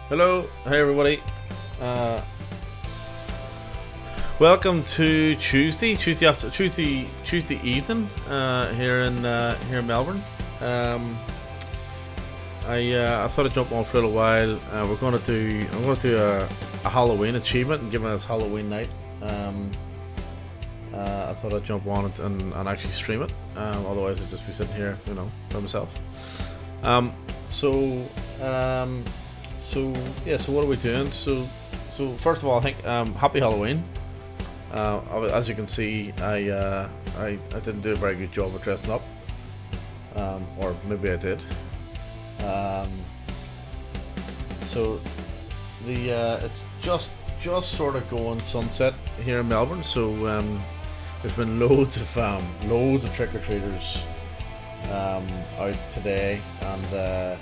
Hello, hey everybody. Welcome to Tuesday evening here in Melbourne. I thought I'd jump on for a little while. I'm going to do a Halloween achievement, and given it's Halloween night, I thought I'd jump on it and actually stream it. Otherwise, I'd just be sitting here, by myself. So what are we doing? So first of all, I think happy Halloween. As you can see, I didn't do a very good job of dressing up, or maybe I did. So it's just sort of going sunset here in Melbourne. So there's been loads of trick-or-treaters out today, and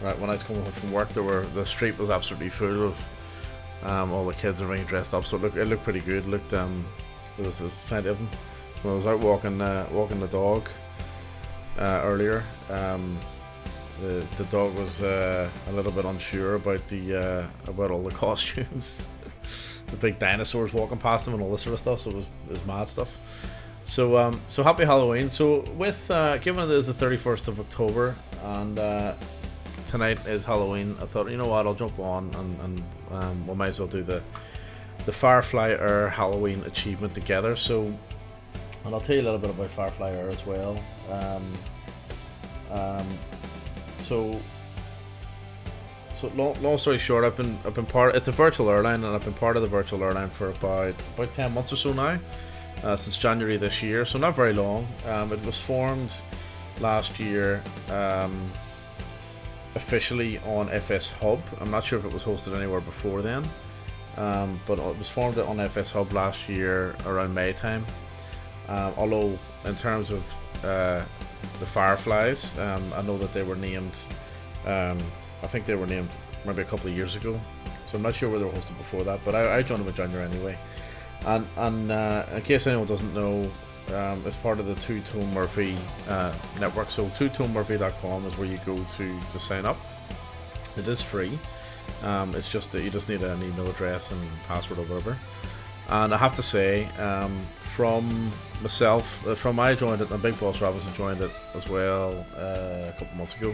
right when I was coming home from work, the street was absolutely full of all the kids are being dressed up. So it looked pretty good. There was plenty of them. When I was out walking the dog earlier, the dog was a little bit unsure about all the costumes. The big dinosaurs walking past him and all this sort of stuff. So it was mad stuff. So happy Halloween. So with given it is the 31st of October and tonight is Halloween, I thought, you know what, I'll jump on and we might as well do the Firefly Halloween achievement together. So, and I'll tell you a little bit about Firefly as well. So long story short, I've been part. It's a virtual airline, and I've been part of the virtual airline for about 10 months or so now, since January this year. So not very long. It was formed last year. Officially on FS Hub. I'm not sure if it was hosted anywhere before then, but it was formed on FS Hub last year around May time. Although in terms of the Fireflies, I know that they were named. I think they were named maybe a couple of years ago, so I'm not sure where they were hosted before that. But I joined them in January anyway. And in case anyone doesn't know, it's part of the Two Tone Murphy network. So twotonemurphy.com is where you go to sign up. It is free. It's just that you just need an email address and password or whatever. And I have to say, from myself, from I joined it, and Big Boss Robinson joined it as well a couple months ago.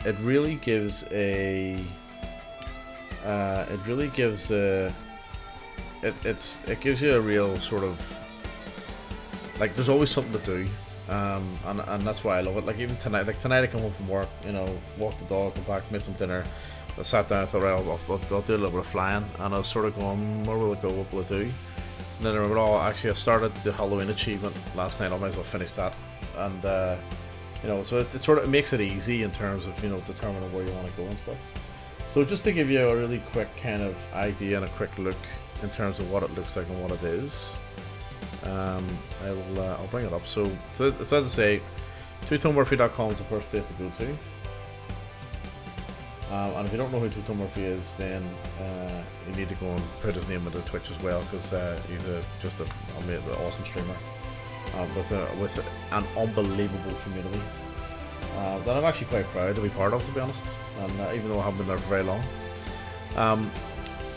It really gives it gives you a real sort of, like, there's always something to do, and that's why I love it. Like even tonight, I come home from work, walk the dog, come back, made some dinner. I sat down, I thought, right, I'll do a little bit of flying, and I was sort of going, where will it go, what will it do? And then I remember, actually I started the Halloween achievement last night, I might as well finish that. And so it sort of makes it easy in terms of determining where you want to go and stuff. So just to give you a really quick kind of idea and a quick look in terms of what it looks like and what it is, I'll bring it up. So as I say, twotonemurphy.com is the first place to go to. And if you don't know who Two Tone Murphy is, then you need to go and put his name into Twitch as well, because he's just an awesome streamer with an unbelievable community that I'm actually quite proud to be part of, to be honest. And even though I haven't been there for very long.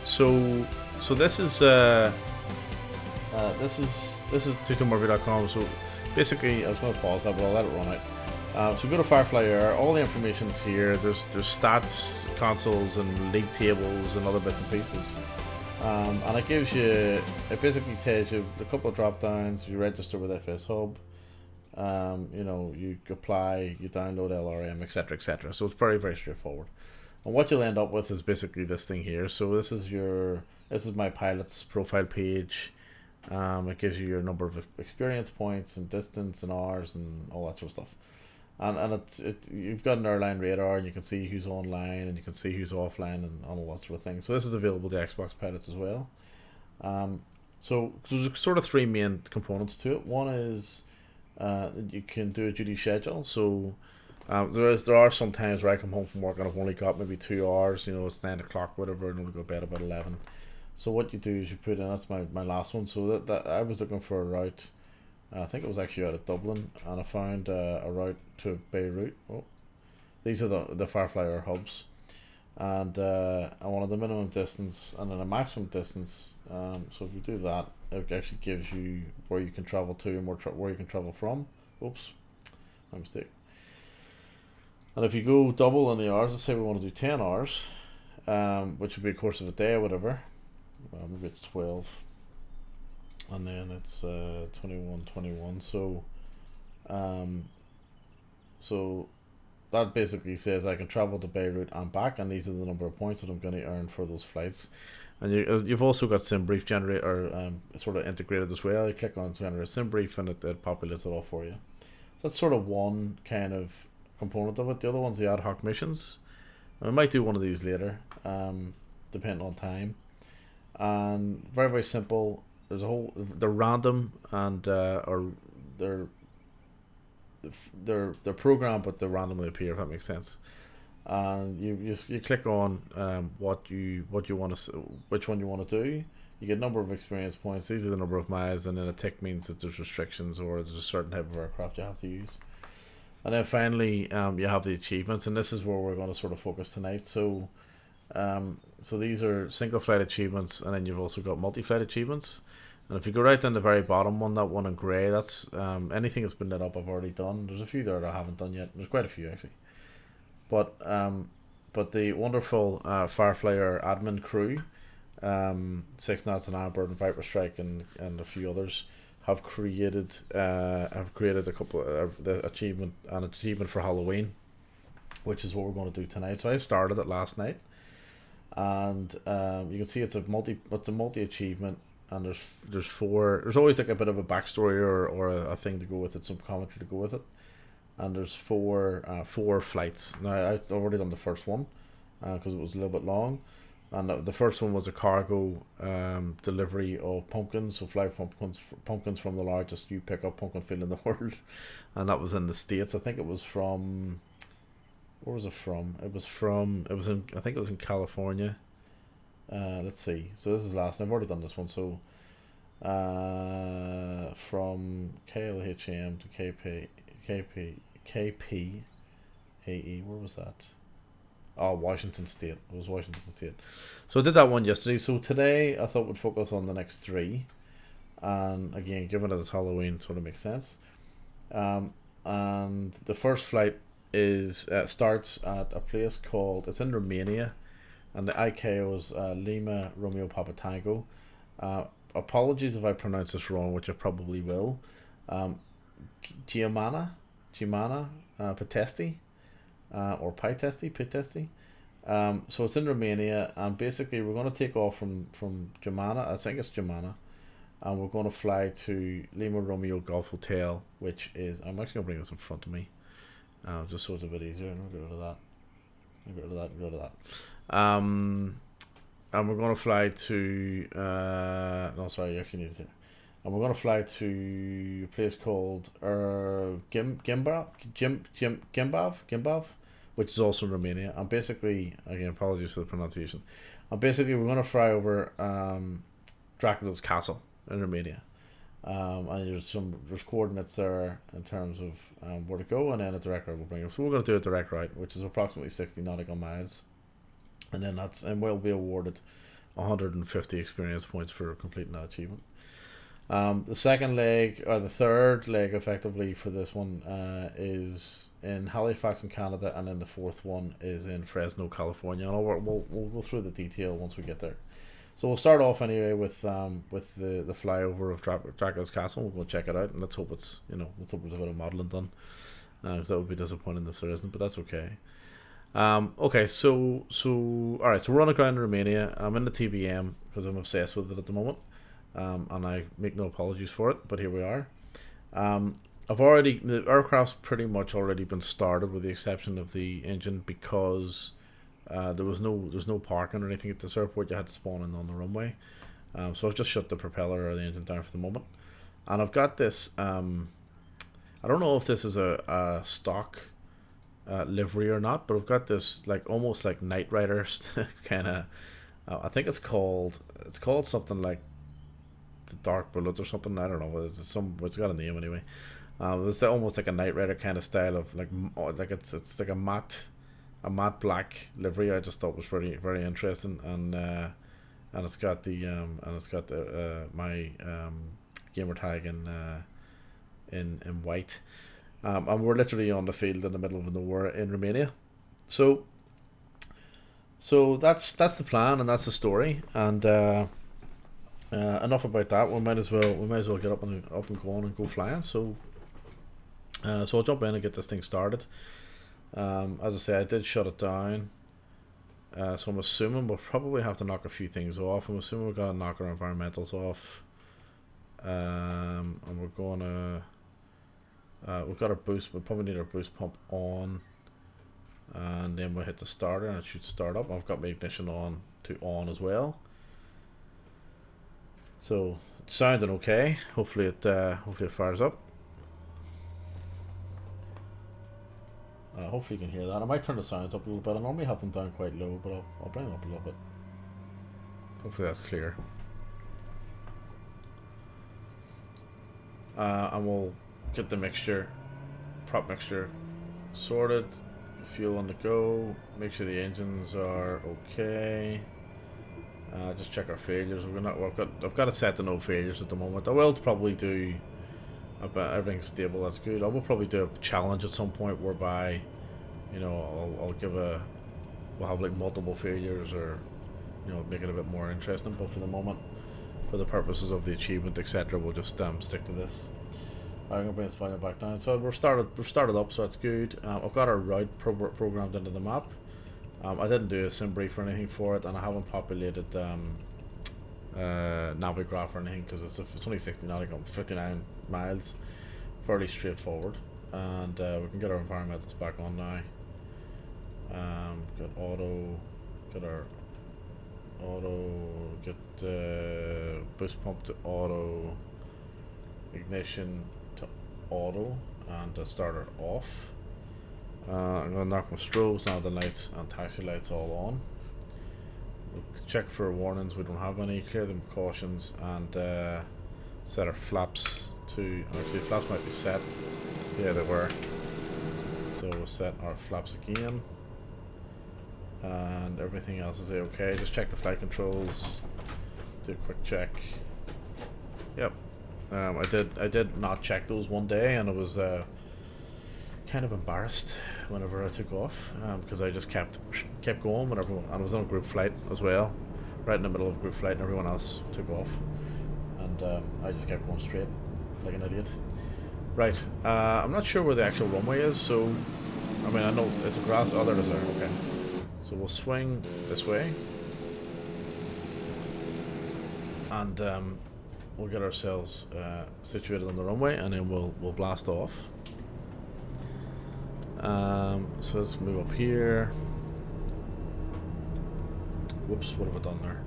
So this is twotonemurphy.com. So basically, I was going to pause that, but I'll let it run out. So go to Firefly Air. All the information's here. There's stats, consoles, and league tables, and other bits and pieces. And it basically tells you a couple of drop downs. You register with FS Hub. You apply, you download LRM, etc., etc. So it's very, very straightforward. And what you'll end up with is basically this thing here. So this is my pilot's profile page. It gives you your number of experience points and distance and hours and all that sort of stuff. And you've got an airline radar, and you can see who's online and you can see who's offline and all that sort of thing. So this is available to Xbox pilots as well. So there's sort of three main components to it. One is you can do a duty schedule. So there are some times where I come home from work and I've only got maybe 2 hours. It's 9 o'clock, whatever, and I'll go to bed about 11. So what you do is you put in, that's my last one. So that I was looking for a route. I think it was actually out of Dublin, and I found a route to Beirut. These are the Firefly hubs. and I wanted the minimum distance and then a maximum distance. So if you do that, it actually gives you where you can travel to and where you can travel from. Oops, my mistake. And if you go double in the hours, let's say we want to do 10 hours, which would be a course of a day or whatever. Maybe it's 12, and then it's 21. So that basically says I can travel to Beirut and back, and these are the number of points that I'm going to earn for those flights. And you've also got SimBrief generator, sort of integrated as well. You click on generate SimBrief and it populates it all for you. So that's sort of one kind of component of it. The other one's the ad hoc missions. And we might do one of these later, depending on time. And very, very simple. There's a whole. They're random and or they're programmed, but they randomly appear. If that makes sense. And you click on what you want to, which one you want to do. You get a number of experience points. These are the number of miles, and then a tick means that there's restrictions or there's a certain type of aircraft you have to use. And then finally, you have the achievements, and this is where we're going to sort of focus tonight. So, so these are single flight achievements, and then you've also got multi-flight achievements. And if you go right down the very bottom one, that one in grey, that's anything that's been lit up I've already done. There's a few there that I haven't done yet. There's quite a few actually. But the wonderful Firefly admin crew, 6 Knots and Ambert and Viper Strike and a few others have created a couple the achievement for Halloween, which is what we're going to do tonight. So I started it last night, and you can see it's a multi achievement, and there's four. There's always like a bit of a backstory or a thing to go with it, some commentary to go with it. And there's four flights. Now I've already done the first one because it was a little bit long, and the first one was a cargo delivery of pumpkins. So 5 pumpkins from the largest you pick up pumpkin field in the world, and that was in the States. I think it was from. Where was it from? I think it was in California. Let's see. So this is last. I've already done this one. So from KLHM to KPAE, where was that? Oh, Washington State. It was Washington State. So I did that one yesterday. So today I thought we'd focus on the next 3. And again, given that it's Halloween, sort of makes sense. And the first flight is starts at a place called, it's in Romania, and the ICAO is Lima Romeo Papa Tango. Apologies if I pronounce this wrong, which I probably will. Giamana Pitesti, or Pitesti. So it's in Romania, and basically we're going to take off from Giamana, I think it's Giamana, and we're going to fly to Lima Romeo Golf Hotel, which is, I'm actually going to bring this in front of me, just so it's a bit easier, and we'll get rid of that. And we're going to fly to, no sorry, you actually need it here. And we're going to fly to a place called Gimbav, which is also in Romania. And basically, again, apologies for the pronunciation. And basically, we're going to fly over Dracula's castle in Romania. And there's coordinates there in terms of where to go, and then a direct route will bring us. So we're going to do a direct route, which is approximately 60 nautical miles. And then we'll be awarded 150 experience points for completing that achievement. The second leg, or the third leg effectively for this one, is in Halifax in Canada, and then the fourth one is in Fresno, California. And we'll go through the detail once we get there. So we'll start off anyway with the flyover of Dracula's castle. We'll go check it out, and let's hope there's a bit of modelling done. That would be disappointing if there isn't, but that's okay. Okay, so all right, so we're on the ground in Romania. I'm in the TBM because I'm obsessed with it at the moment. And I make no apologies for it, but here we are. The aircraft's pretty much already been started, with the exception of the engine, because there's no parking or anything at this airport. You had to spawn in on the runway. So I've just shut the propeller or the engine down for the moment, and I've got this. I don't know if this is a stock livery or not, but I've got this almost like Knight Rider kind of. I think it's called something like the Dark Bullet or something. I don't know. It's got a name anyway. It's almost like a Knight Rider kind of style of it's like a matte a matte black livery. I just thought was very interesting, and it's got my gamer tag in white. And we're literally on the field in the middle of nowhere in Romania. So that's the plan and that's the story. And enough about that. We might as well get up and go on and go flying. So I'll jump in and get this thing started. As I say, I did shut it down. So I'm assuming we'll probably have to knock a few things off. I'm assuming we've got to knock our environmentals off. And we're gonna we've got our boost. We probably need our boost pump on, and then we'll hit the starter and it should start up. I've got my ignition on as well. So it's sounding okay. Hopefully it fires up. Hopefully you can hear that. I might turn the sounds up a little bit. I normally have them down quite low, but I'll bring them up a little bit. Hopefully that's clear. And we'll get the prop mixture sorted. Fuel on the go. Make sure the engines are okay. Just check our failures. I've got it set to no failures at the moment. I will probably do. Everything's stable. That's good. I will probably do a challenge at some point whereby, you know, we'll have like multiple failures, or, you know, make it a bit more interesting. But for the moment, for the purposes of the achievement, etc., we'll just stick to this. I'm gonna bring this file back down. So we're started up, so that's good. I've got our route programmed into the map. I didn't do a sim brief or anything for it, and I haven't populated Navigraph or anything because it's only 59 miles, fairly straightforward. And we can get our environmentals back on now. Get auto, get our auto, get boost pump to auto, ignition to auto, and the starter off. I'm going to knock my strobes, now the lights and taxi lights all on. We'll check for warnings, we don't have any. Clear the precautions and set our flaps to, actually flaps might be set, yeah they were, so we'll set our flaps again, and everything else is okay. Just check the flight controls, do a quick check. Yep, I did not check those one day, and I was kind of embarrassed whenever I took off, because I just kept going when everyone, and I was on a group flight as well, right in the middle of a group flight, and everyone else took off, and I just kept going straight like an idiot. Right, I'm not sure where the actual runway is, so I mean I know it's a grass. Oh, there it is there. Okay, so we'll swing this way, and we'll get ourselves situated on the runway, and then we'll blast off. So let's move up here. Whoops, what have I done there?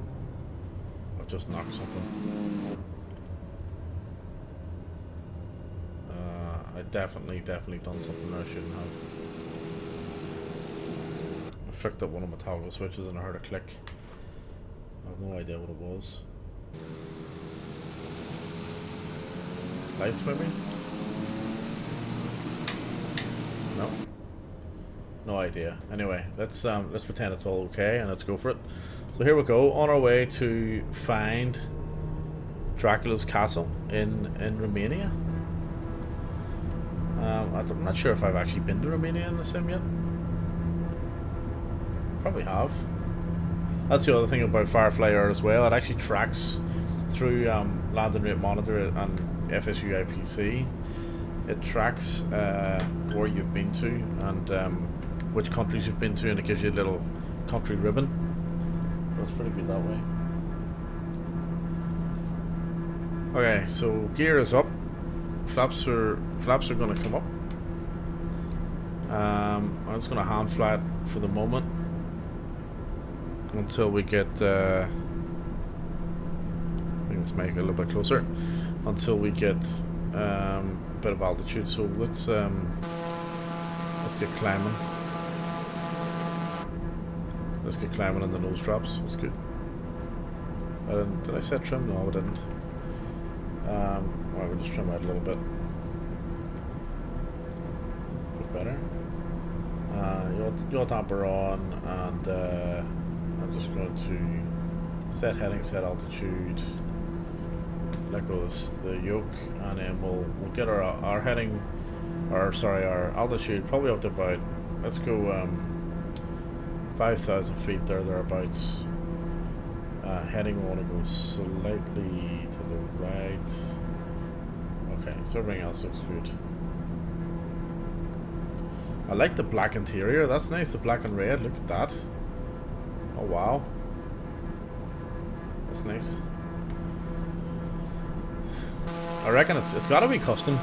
I've just knocked something. I definitely done something I shouldn't have. I flicked up one of my toggle switches and I heard a click. I have no idea what it was. Lights maybe? No. No idea. Anyway, let's pretend it's all okay and let's go for it. So here we go, on our way to find Dracula's castle in Romania. I'm not sure if I've actually been to Romania in the sim yet. Probably have. That's the other thing about Firefly Air as well. It actually tracks through landing rate monitor and FSU IPC. It tracks where you've been to and which countries you've been to, and it gives you a little country ribbon. That's pretty good that way. Okay, so gear is up. Flaps are going to come up. I'm just going to hand fly it for the moment until we get. I think let's make it a little bit closer until we get a bit of altitude. So let's get climbing. Let's get climbing on the nose straps. That's good. Did I set trim? No, I didn't. Alright, we'll just trim out a little bit. Bit better. Yaw damper on, and I'm just going to set heading, set altitude, let go of the yoke, and then we'll get our heading, or sorry, our altitude probably up to about, let's go 5,000 feet thereabouts. Heading, we want to go slightly to the right. Okay, so everything else looks good. I like the black interior, that's nice, the black and red, look at that. Oh wow. That's nice. I reckon it's gotta be custom.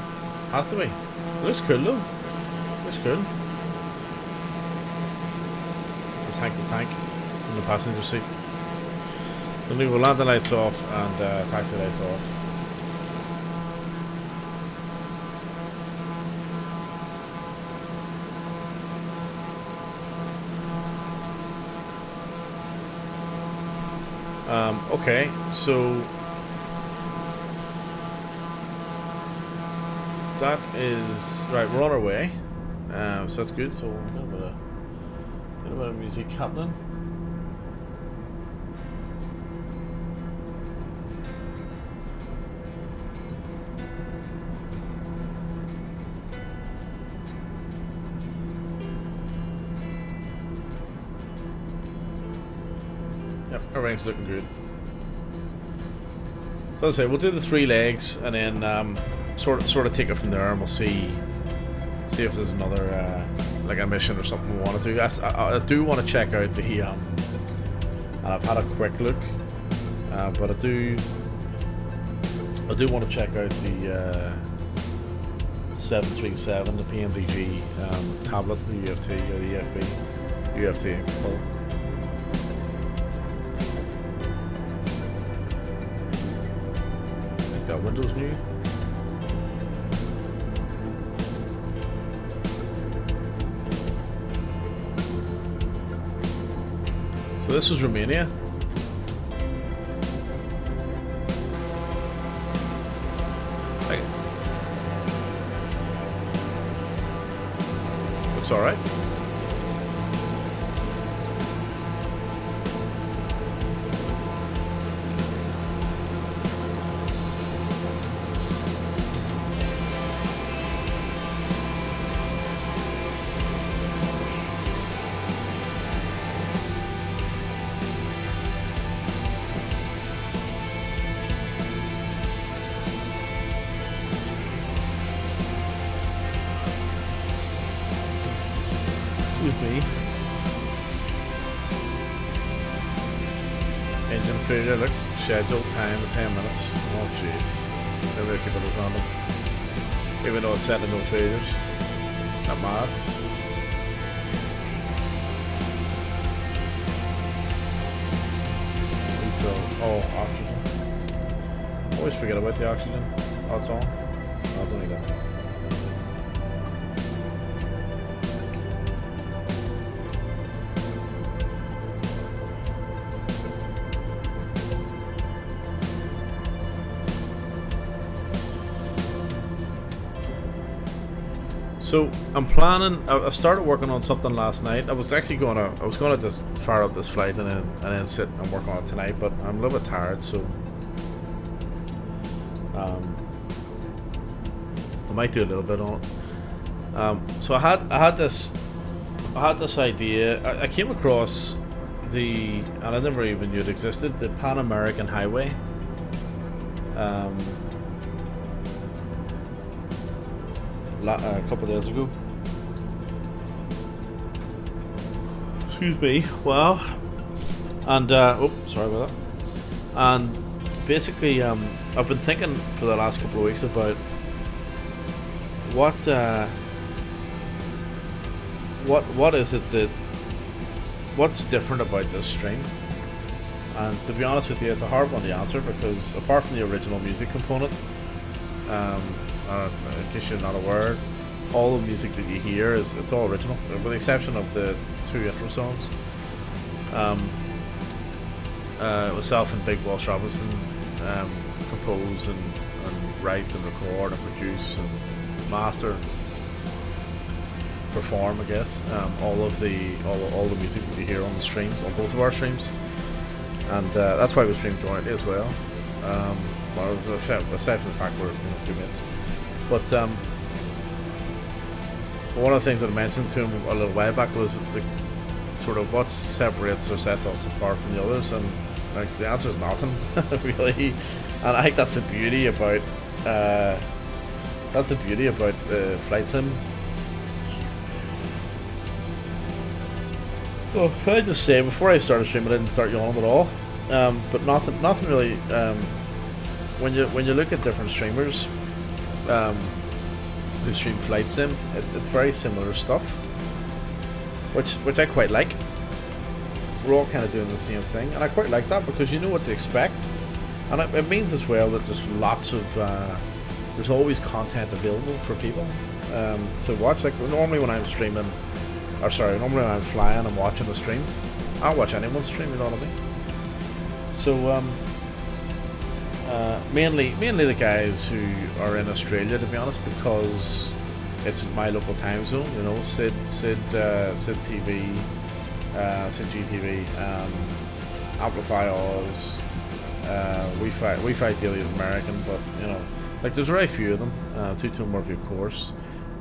Has to be. It looks cool though. Looks cool. There's Hank the Tank in the passenger seat. Then we will land the lights off and taxi lights off. Okay, so that is right. We're on our way, so that's good. So we've got a bit of music happening. Yep, everything's looking good. So as I say, we'll do the 3 legs and then sort of take it from there, and we'll see if there's another like a mission or something we want to do. I do want to check out the and I've had a quick look, but I do want to check out the 737, the PMDG tablet, the UFT or the UFT in full. That Windows new. So this is Romania. Hey. Looks alright. Me. Engine failure, look, scheduled time of 10 minutes. Oh Jesus. They're really keeping us random. Even though it's set to no failures. Not mad. Refill. Oh, oxygen. Always forget about the oxygen. Oh, it's on. No, I don't need that. So I'm planning. I started working on something last night. I was actually gonna just fire up this flight and then sit and work on it tonight. But I'm a little bit tired, so I might do a little bit on it. So I had this idea. I came across and I never even knew it existed. The Pan American Highway. A couple of days ago. Excuse me. Well, and oh, sorry about that. And basically, I've been thinking for the last couple of weeks about what is it that what's different about this stream. And to be honest with you, it's a hard one to answer because apart from the original music component, in case you're not aware, all the music that you hear it's all original, with the exception of the 2 intro songs. Myself and Big Walsh Robinson compose and write and record and produce and master. perform, I guess, all the music that you hear on the streams, on both of our streams, and that's why we stream jointly as well. Well, aside from the fact we're two mates, but one of the things that I mentioned to him a little while back was the sort of what separates or sets us apart from the others, and like the answer is nothing really. And I think that's the beauty about flight sim. Oh, can I just say, before I started streaming, I didn't start yawning at all. But nothing really. When you look at different streamers who stream flight sim, it's very similar stuff, which I quite like. We're all kind of doing the same thing, and I quite like that because you know what to expect, and it means as well that there's lots of there's always content available for people to watch. Like normally when I'm streaming, normally when I'm flying, I'm watching the stream. I'll watch anyone's stream, you know what I mean? So mainly the guys who are in Australia, to be honest, because it's my local time zone. You know, Sid TV, Sid GTV, Amplify Oz, We Fight Daily is American, but you know, like there's very few of them. Two Murphy, of course.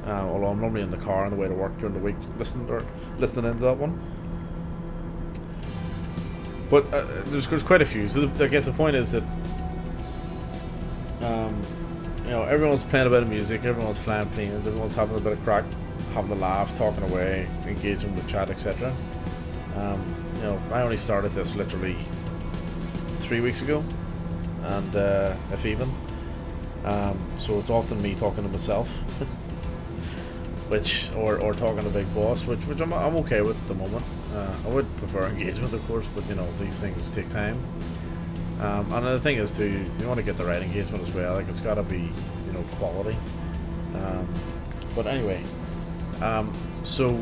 Although I'm normally in the car on the way to work during the week listening into that one. But there's quite a few. So I guess the point is that you know, everyone's playing a bit of music, everyone's flying planes, everyone's having a bit of crack, having a laugh, talking away, engaging with chat, etc. You know, I only started this literally 3 weeks ago, and if even. So it's often me talking to myself, or talking to Big Boss, which I'm okay with at the moment. I would prefer engagement, of course, but you know, these things take time. And the thing is too, you want to get the right engagement as well. Like it's got to be, you know, quality. But anyway, so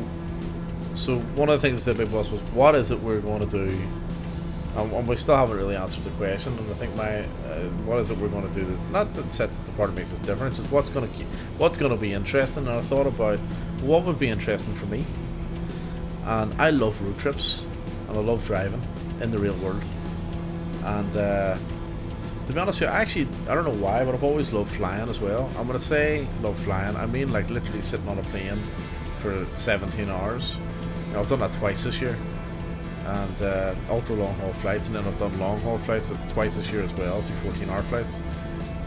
one of the things that said Big Boss was, what is it we're going to do? And we still haven't really answered the question. And I think what is it we're going to do? Not that sets us apart, makes us different. Just what's going to be interesting. And I thought about what would be interesting for me. And I love road trips, and I love driving in the real world. And to be honest with you, I don't know why, but I've always loved flying as well. I'm going to say love flying. I mean, like literally sitting on a plane for 17 hours. You know, I've done that twice this year. And ultra long haul flights, and then I've done long haul flights twice this year as well, 2 14-hour flights.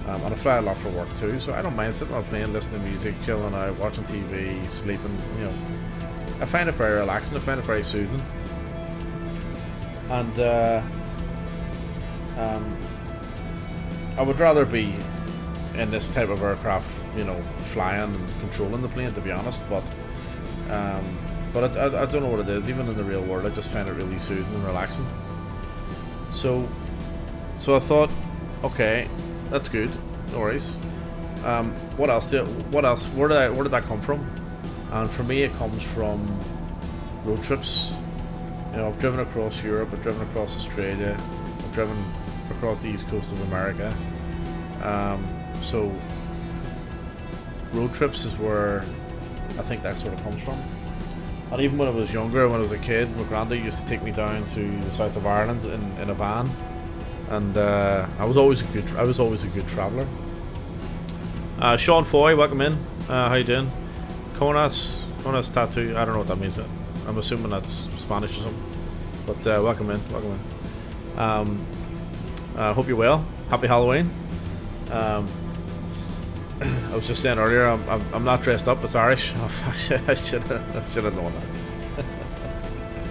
And I fly a lot for work too, so I don't mind sitting on a plane, listening to music, chilling out, watching TV, sleeping. You know, I find it very relaxing. I find it very soothing. And I would rather be in this type of aircraft, you know, flying and controlling the plane, to be honest. But I don't know what it is. Even in the real world, I just find it really soothing and relaxing. So I thought, okay, that's good. No worries. What else? Where did that come from? And for me, it comes from road trips. You know, I've driven across Europe. I've driven across Australia. I've driven across the east coast of America. So road trips is where I think that sort of comes from. And even when I was younger, when I was a kid, my granddad used to take me down to the south of Ireland in a van, and I was always a good traveller. Sean Foy, welcome in. How you doing? Konas tattoo. I don't know what that means, but I'm assuming that's Spanish or something. But welcome in. Hope you're well. Happy Halloween. I was just saying earlier, I'm not dressed up. It's Irish. Oh, I should have known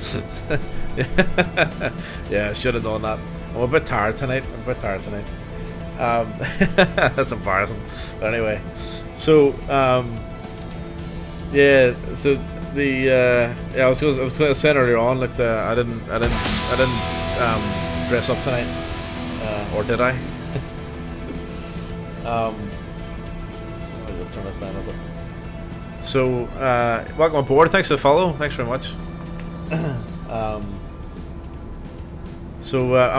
that. Yeah, I should have known that. I'm a bit tired tonight. That's embarrassing. But anyway, so yeah. So the yeah, I was saying earlier on, like I didn't dress up tonight, or did I? Turn this down a bit. So, welcome aboard. Thanks for the follow. Thanks very much. I'm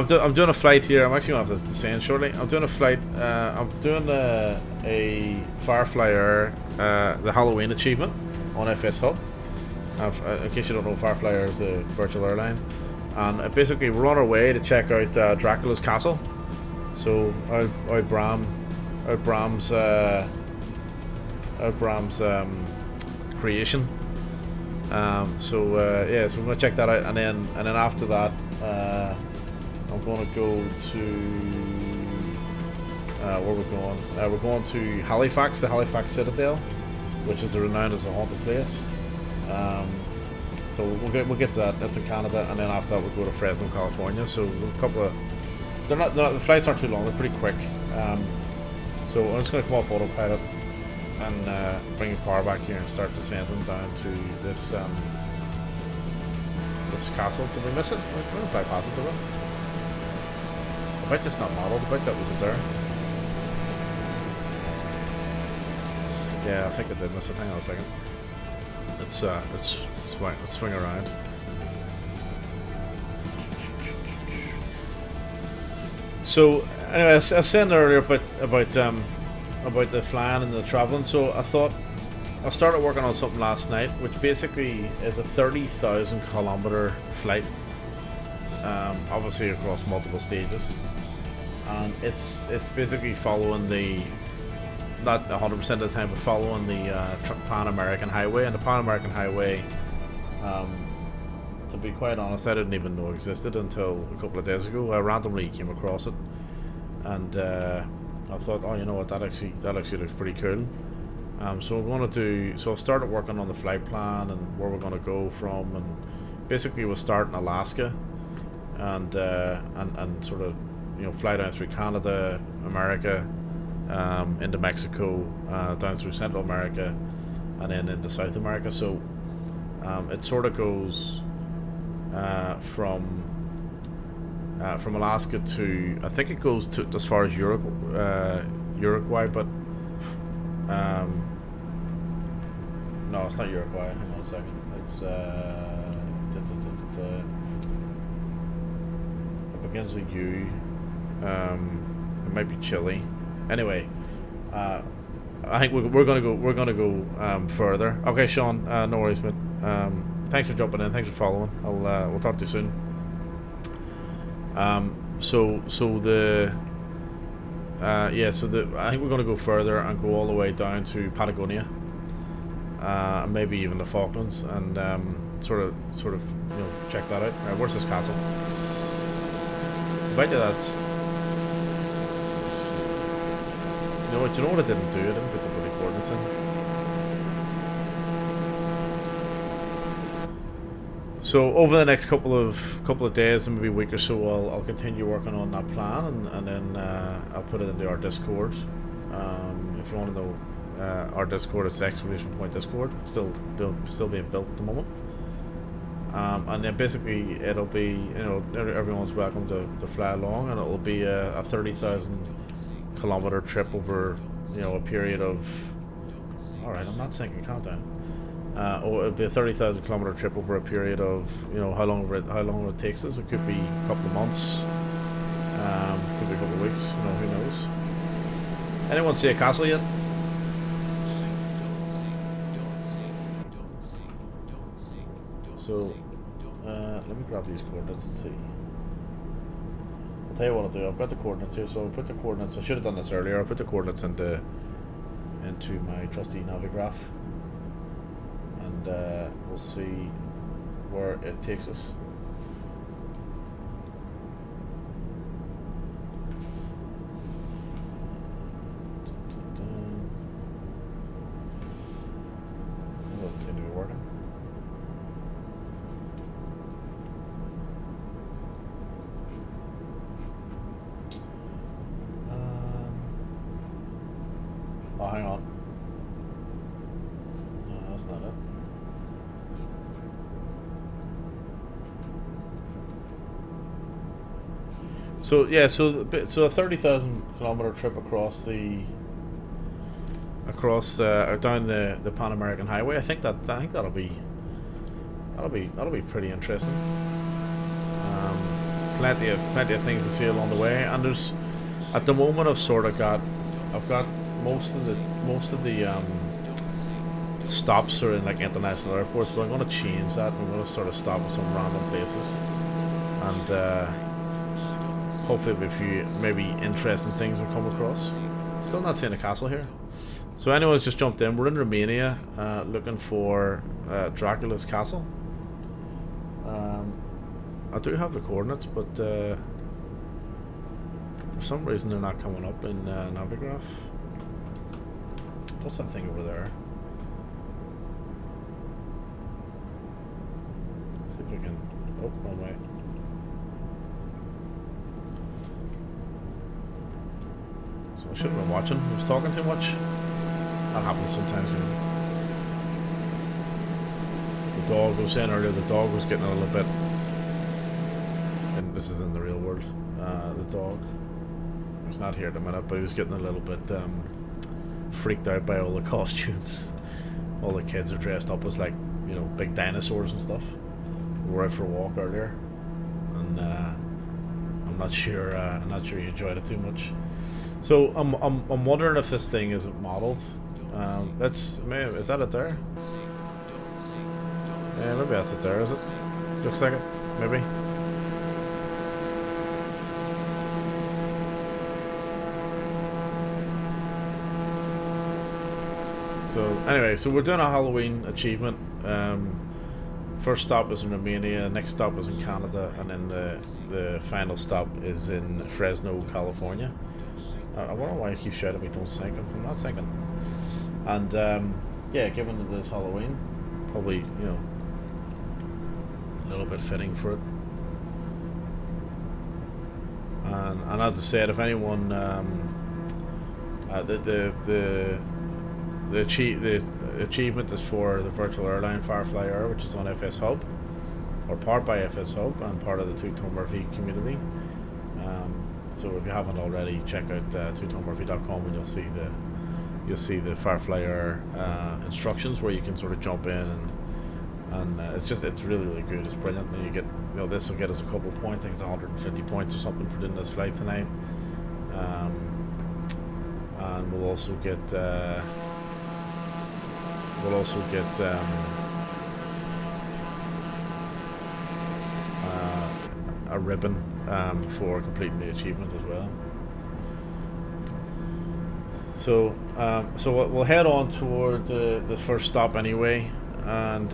doing a flight here. I'm actually going to have to say it shortly. I'm doing a flight. I'm doing a Firefly Air, the Halloween achievement on FS Hub. In case you don't know, Firefly is a virtual airline, and basically we're on our way to check out Dracula's castle. So out Bram's creation. Yeah, so we're gonna check that out, and then after that, I'm gonna go to where we're going. We're going to Halifax, the Halifax Citadel, which is renowned as a haunted place. So we'll get to that. That's in Canada, and then after that we'll go to Fresno, California. So a couple of the flights aren't too long. They're pretty quick. So I'm just gonna come off autopilot and bring the car back here and start descending down to this this castle. Did we miss it? We're gonna fly past it, did we? I bet it's not modeled. I bet that wasn't there. Yeah, I think I did miss it. Hang on a second. Let's swing around. So anyway, I was saying earlier about the flying and the traveling. So I thought I started working on something last night, which basically is a 30,000 kilometer flight, obviously across multiple stages, and it's basically following the, not 100% of the time, but following the Pan American Highway. And the Pan American Highway, to be quite honest, I didn't even know existed until a couple of days ago. I randomly came across it, and I thought, oh, you know what, that actually looks pretty cool. So I've started working on the flight plan and where we're going to go from, and basically we'll start in Alaska, and sort of, you know, fly down through Canada, America, into Mexico, down through Central America, and then into South America. So it sort of goes from Alaska to, I think it goes to as far as Uruguay, but no, it's not Uruguay. Hang on a second. It's it begins with U. It might be Chile. Anyway, I think we're gonna go further. Okay, Sean, no worries, mate. Thanks for jumping in. Thanks for following. We'll talk to you soon. I think we're gonna go further and go all the way down to Patagonia, maybe even the Falklands, and sort of you know, check that out. Where's this castle? I bet you that's. You know what I didn't do? I didn't put the bloody coordinates in. So over the next couple of days and maybe a week or so, I'll continue working on that plan, and then I'll put it into our Discord. If you want to know, our Discord, it's exclamation point Discord, still being built at the moment. And then basically it'll be, you know, everyone's welcome to fly along, and it'll be a 30,000 kilometer trip over, you know, a period of, alright, I'm not sinking, calm down. It'll be a 30,000 kilometer trip over a period of, you know, how long it takes us. It could be a couple of months, could be a couple of weeks, you know, who knows. Anyone see a castle yet? So let me grab these coordinates and see. I'll tell you what I'll do. I've got the coordinates here, so I'll put the coordinates. I should have done this earlier. I'll put the coordinates into my trusty Navigraph, and we'll see where it takes us. It doesn't seem to be working. Oh, hang on. No, that's not it. So yeah, so a 30,000 kilometer trip across down the Pan American Highway. I think that'll be pretty interesting. Plenty of things to see along the way, and there's, at the moment, I've got most of the stops are in like international airports, but I'm going to change that. I'm going to sort of stop at some random places, and hopefully a few maybe interesting things will come across. Still not seeing a castle here. So anyone's just jumped in. We're in Romania, looking for Dracula's castle. I do have the coordinates, but for some reason they're not coming up in Navigraph. What's that thing over there? See if we can. Oh, wrong way. So I should have been watching. I was talking too much. That happens sometimes, you know. The dog, I was saying earlier, the dog was getting a little bit. And this is in the real world. The dog. He's not here at the minute, but he was getting a little bit freaked out by all the costumes. All the kids are dressed up as, like, you know, big dinosaurs and stuff. We were out for a walk earlier, and I'm not sure he enjoyed it too much. So I'm wondering if this thing isn't modeled. Is that it there? Yeah, maybe that's it there. Is it? Looks like it. Maybe. So anyway, so we're doing a Halloween achievement. First stop is in Romania, next stop is in Canada, and then the final stop is in Fresno, California. I wonder why you keep shouting at me, don't sink. I'm not sinking. And yeah, given that it's Halloween, probably, you know, a little bit fitting for it. And as I said, if anyone the achievement is for the virtual airline Firefly Air, which is on FS Hub, or powered by FS Hub and part of the Two-Tone-Murphy community. So if you haven't already, check out twotonemurphy.com and you'll see the Firefly Air instructions where you can sort of jump in and it's really good. It's brilliant. And you get, you know, this will get us a couple of points. I think it's 150 points or something for doing this flight tonight. And we'll also get a ribbon for completing the achievement as well. So we'll head on toward the first stop anyway, and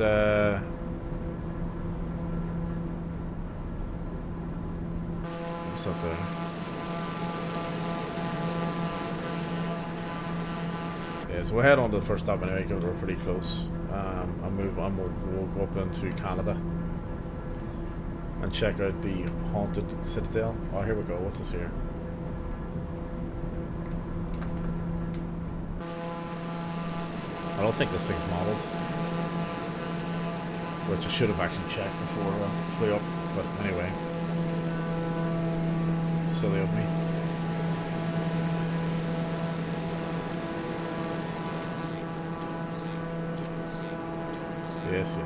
what's up there? Yeah, so we'll head on to the first stop anyway, because we're pretty close. I'll move on. We'll go up into Canada and check out the haunted Citadel. Oh, here we go. What's this here? I don't think this thing's modeled, which I should have actually checked before I flew up. But anyway, silly of me. Yes.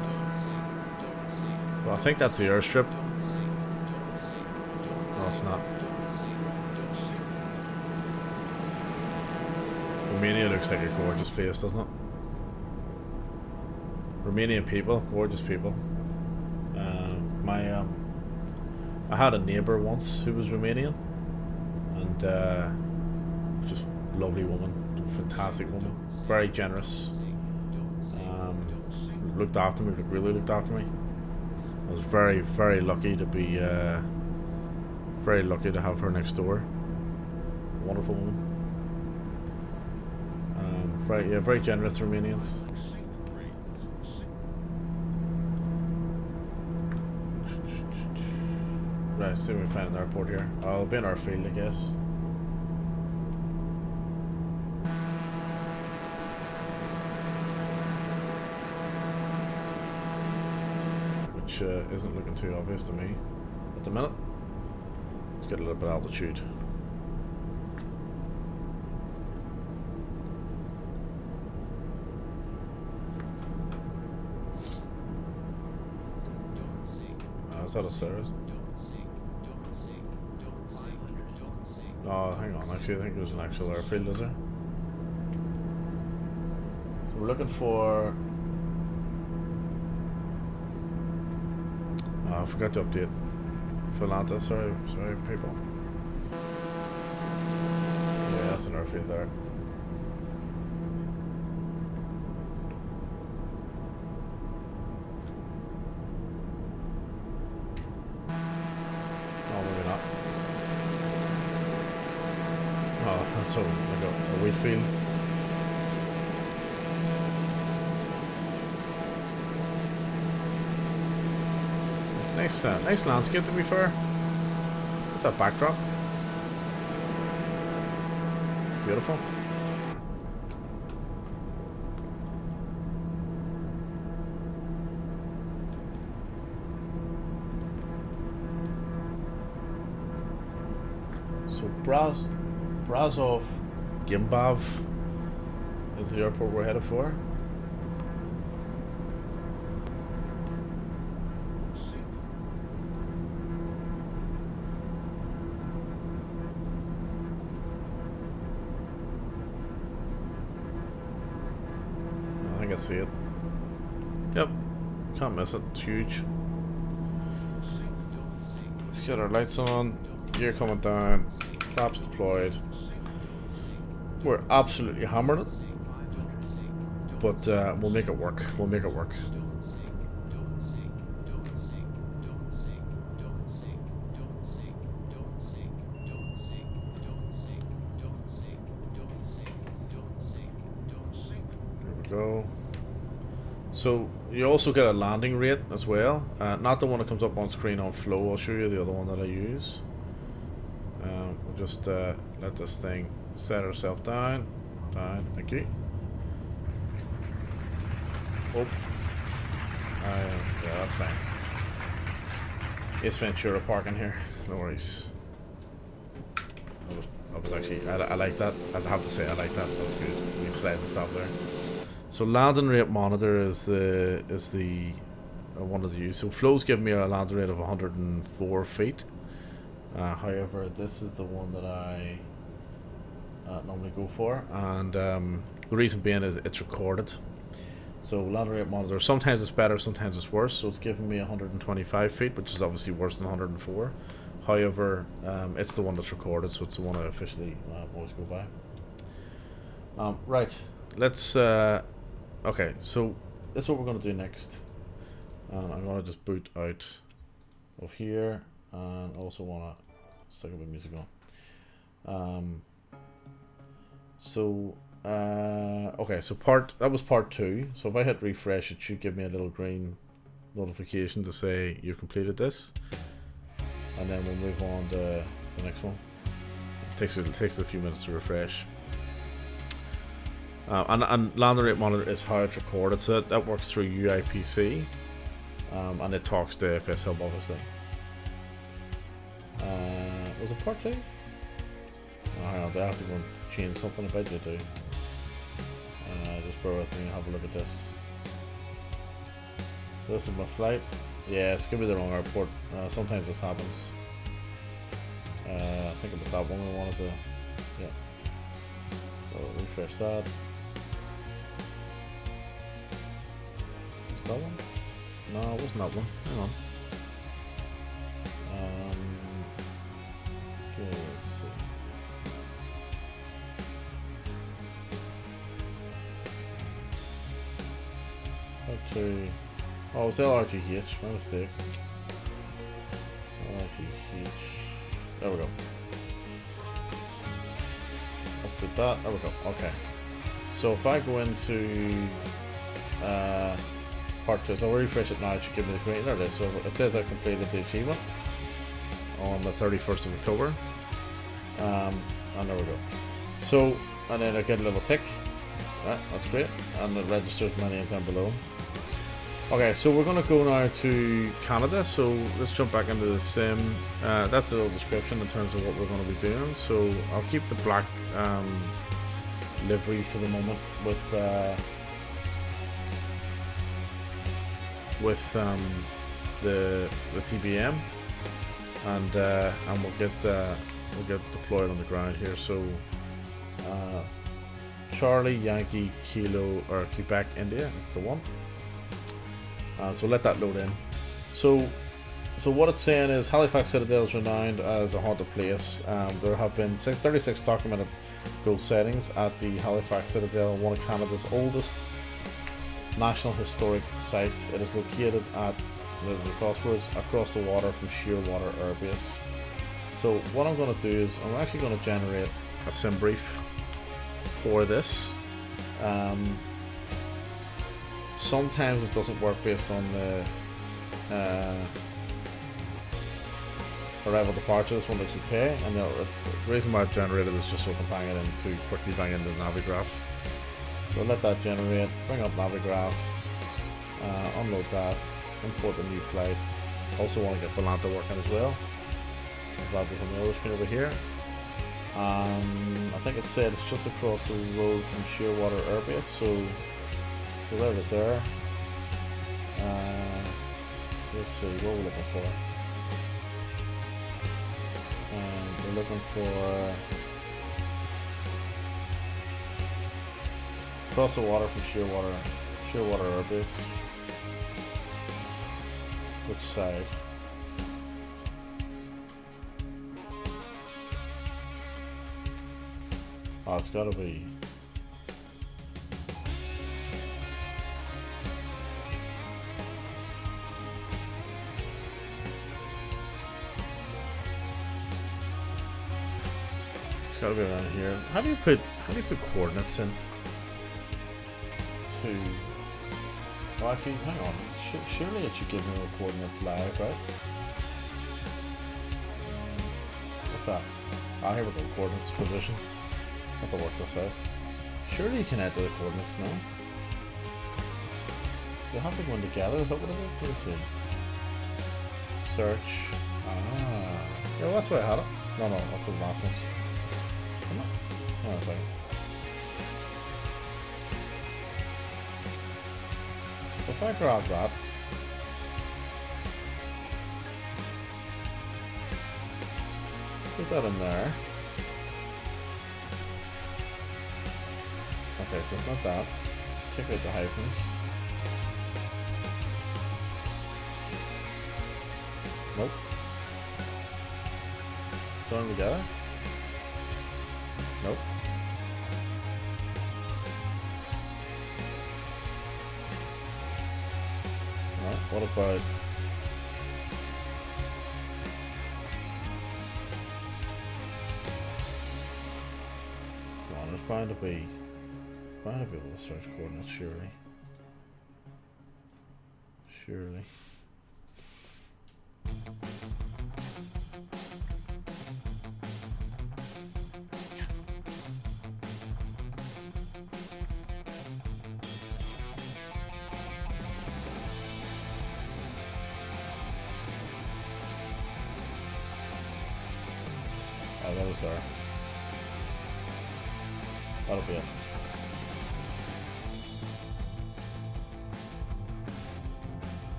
So I think that's the airstrip. No, it's not. Romania looks like a gorgeous place, doesn't it? Romanian people, gorgeous people. I had a neighbour once who was Romanian, and just lovely woman, fantastic woman, very generous. Looked after me, really looked after me. I was very, very lucky to be, very lucky to have her next door. Wonderful woman. Very generous Romanians. Right, see if we find an airport here. I'll be in our field, I guess. Which isn't looking too obvious to me at the minute. Let's get a little bit of altitude. Is that a Ceres? Oh, hang on. Actually, I think there's an actual airfield, is there? We're looking for... Oh, I forgot to update Filanta, sorry people. Yeah, that's an airfield there. Oh, maybe not. Oh, that's like a wheat field. It's nice landscape to be fair. With that backdrop. Beautiful. So Brazov Gimbov is the airport we're headed for. I think I see it. Yep, can't miss it. It's huge. Let's get our lights on. Gear coming down. Flaps deployed. We're absolutely hammering it, but we'll make it work. We'll make it work. There we go. So you also get a landing rate as well. Not the one that comes up on screen on flow. I'll show you the other one that I use. We'll just let this thing set herself down. Thank you. Oh. Yeah, that's fine. It's Ventura parking here. No worries. I was actually, I like that. I'd have to say I like that. That was good. We slide and stop there. So landing rate monitor is the one of the use. So flow's giving me a landing rate of 104 feet. However, this is the one that I normally go for, and the reason being is it's recorded. So landing rate monitor, sometimes it's better, sometimes it's worse. So it's giving me 125 feet, which is obviously worse than 104. However, it's the one that's recorded, so it's the one I officially always go by. Right, let's. Okay, so this is what we're going to do next. I'm going to just boot out of here, and also want to stick a bit of music on. Okay, so that was part 2. So if I hit refresh, it should give me a little green notification to say you've completed this, and then we'll move on to the next one. It takes a few minutes to refresh. And landing rate monitor is how it's recorded, so that works through UIPC, and it talks to FS Hub obviously. Was it part 2? Oh, hang on, do I have to go and change something about it too? Just bear with me and have a look at this. So this is my flight. Yeah, it's gonna be the wrong airport. Sometimes this happens. I think it was that one we wanted to. Yeah. So refresh that. Was that one? No, it wasn't that one. Hang on. Okay, let's see. Oh, it was LRGH, my mistake. LRGH. There we go. Update that. There we go. Okay. So if I go into part 2, so I'll refresh it now, it should give me the green. There it is. So it says I completed the achievement on the 31st of October. And there we go. So, and then I get a little tick. Right, that's great. And it registers my name down below. Okay, so we're going to go now to Canada, so let's jump back into the sim. That's the little description in terms of what we're going to be doing. So I'll keep the black livery for the moment with the TBM, and we'll get deployed on the ground here. So Charlie Yankee Kilo or Quebec India. That's the one. So let that load in. So what it's saying is Halifax Citadel is renowned as a haunted place. There have been 36 documented ghost sightings at the Halifax Citadel, one of Canada's oldest national historic sites. It is located at the crossroads across the water from Shearwater Air Base. So what I'm going to do is I'm actually going to generate a sim brief for this. Sometimes it doesn't work based on the arrival departure. This one looks okay, and the reason why I generated is just so I can bang it in to quickly bang into the Navigraph. So I'll let that generate, bring up Navigraph, unload that, import the new flight. Also want to get Volanta working as well. Volanta's on the other screen over here. I think it said it's just across the road from Shearwater Air Base, so there it is there. Let's see, what we're looking for. We're looking for across the water from Shearwater Air Base. Which side? Oh, it's gotta be. It's gotta be around here. How do you put coordinates in? To. Well, actually, hang on. Surely it should give me the coordinates live, right? What's that? Ah, here we go. Coordinates position. Have to work this out. Surely you can enter the coordinates now. You have to go in together. Is that what it is? Let's see. Search. Ah. Yeah, well, that's where I had it. No, that's the last one. Hang on a second. If I grab that, put that in there. Okay, so it's not that. Take out the hyphens. Nope. Join them together? Nope. What about there's bound to be able to search coordinates, surely. Oh, that was there. That'll be it.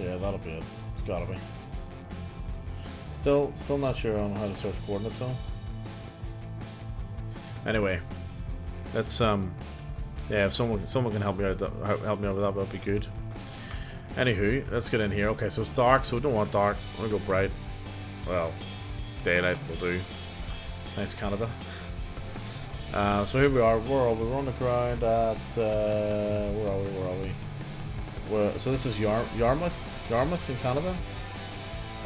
Yeah, that'll be it. It's gotta be. Still not sure on how to search coordinates though. Anyway, let's yeah, if someone can help me out with that, that'd be good. Anywho, let's get in here. Okay, so it's dark, so we don't want dark. I'm gonna go bright. Well, daylight will do. Nice Canada. So here we are. Where are we? We're on the ground at where are we? So this is Yarmouth in Canada.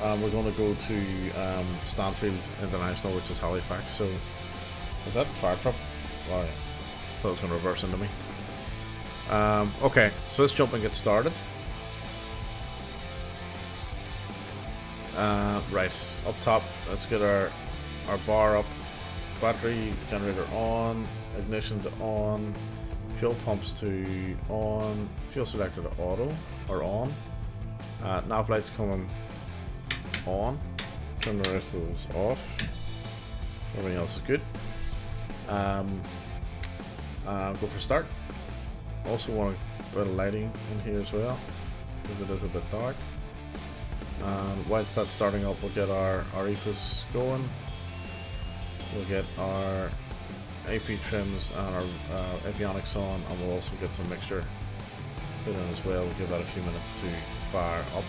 We're going to go to Stanfield International, which is Halifax. So is that fire truck? Wow, I thought it was going to reverse into me. Okay, so let's jump and get started. Right, up top, let's get our bar up. Battery generator on, ignition to on, fuel pumps to on, fuel selector to auto or on. Nav lights coming on. Turn the rest of those off. Everything else is good. Go for start. Also want a bit of lighting in here as well, because it is a bit dark. Whilst that's starting up, we'll get our EFIS going. We'll get our AP trims and our avionics on, and we'll also get some mixture put in as well. We'll give that a few minutes to fire up.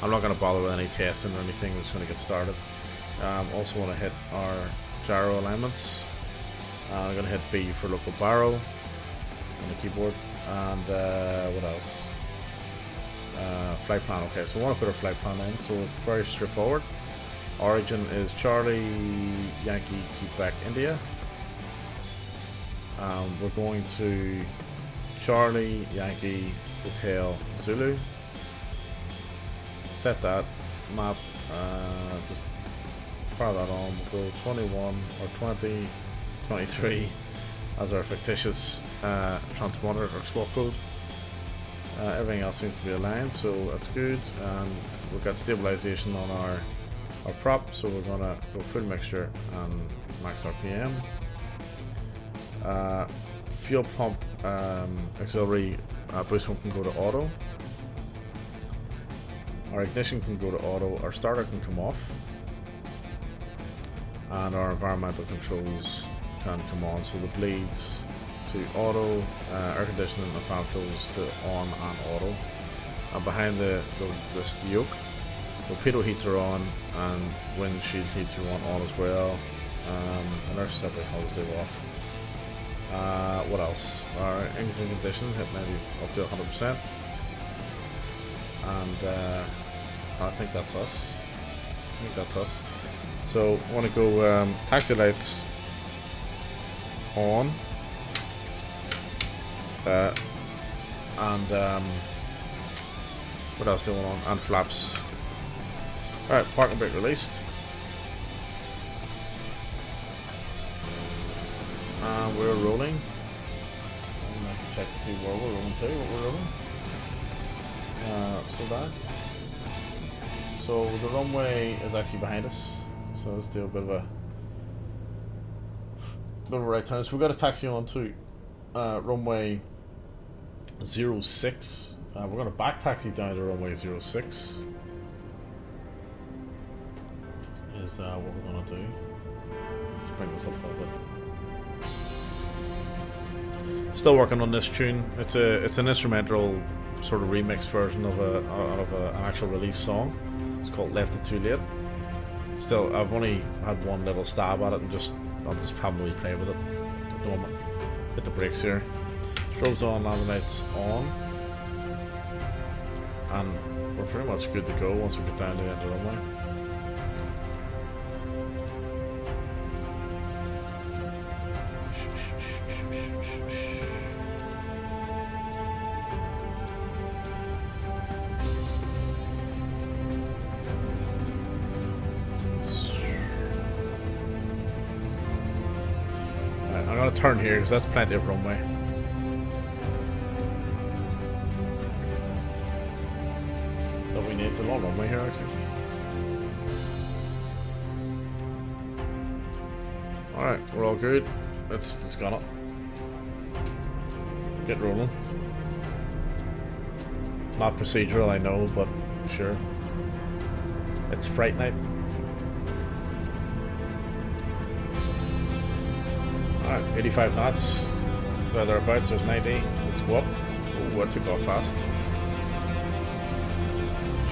I'm not going to bother with any testing or anything. We're just going to get started. Also want to hit our gyro alignments. I'm going to hit B for local barrel on the keyboard. And what else? Flight plan. Okay, so we want to put our flight plan in. So it's very straightforward. Origin is Charlie, Yankee, Quebec, India. We're going to Charlie, Yankee, Hotel, Zulu. Set that map. Just fire that on. We'll go 21 or 20, 23 as our fictitious transponder or squawk code. Everything else seems to be aligned, so that's good. And we've got stabilization on our prop, so we're gonna go full mixture and max RPM. Fuel pump auxiliary boost pump can go to auto. Our ignition can go to auto. Our starter can come off, and our environmental controls can come on. So the bleeds to auto, air conditioning and fan controls to on and auto. And behind this yoke, torpedo heats are on and windshield heats are on as well. And our separate hulls do off. What else? Our engine condition hit maybe up to 100%. And I think that's us. So I want to go taxi lights on. And what else do I want on? And flaps. Alright, parking brake released. And we're rolling. I'm going to check to see where we're rolling to, what we're rolling. So that. So the runway is actually behind us. So let's do a bit of a right turn. So we've got a taxi on to runway 06. We're going to back taxi down to runway 06. Is what we're going to do. Let's bring this up a little bit. Still working on this tune. It's an instrumental sort of remix version of an actual release song. It's called Left It Too Late. Still, I've only had one little stab at it, and I'll just probably play with it at the moment. Hit the brakes here. Strobes on, landing lights on, and we're pretty much good to go once we get down to the end of the runway. I'm going to turn here because that's plenty of runway. That we need. It's a long runway here actually. Alright, we're all good. Let's gun it. Get rolling. Not procedural, I know, but sure. It's Fright Night. Alright, 85 knots. Thereabouts, there's 90. Let's go up. Oh, that took off fast.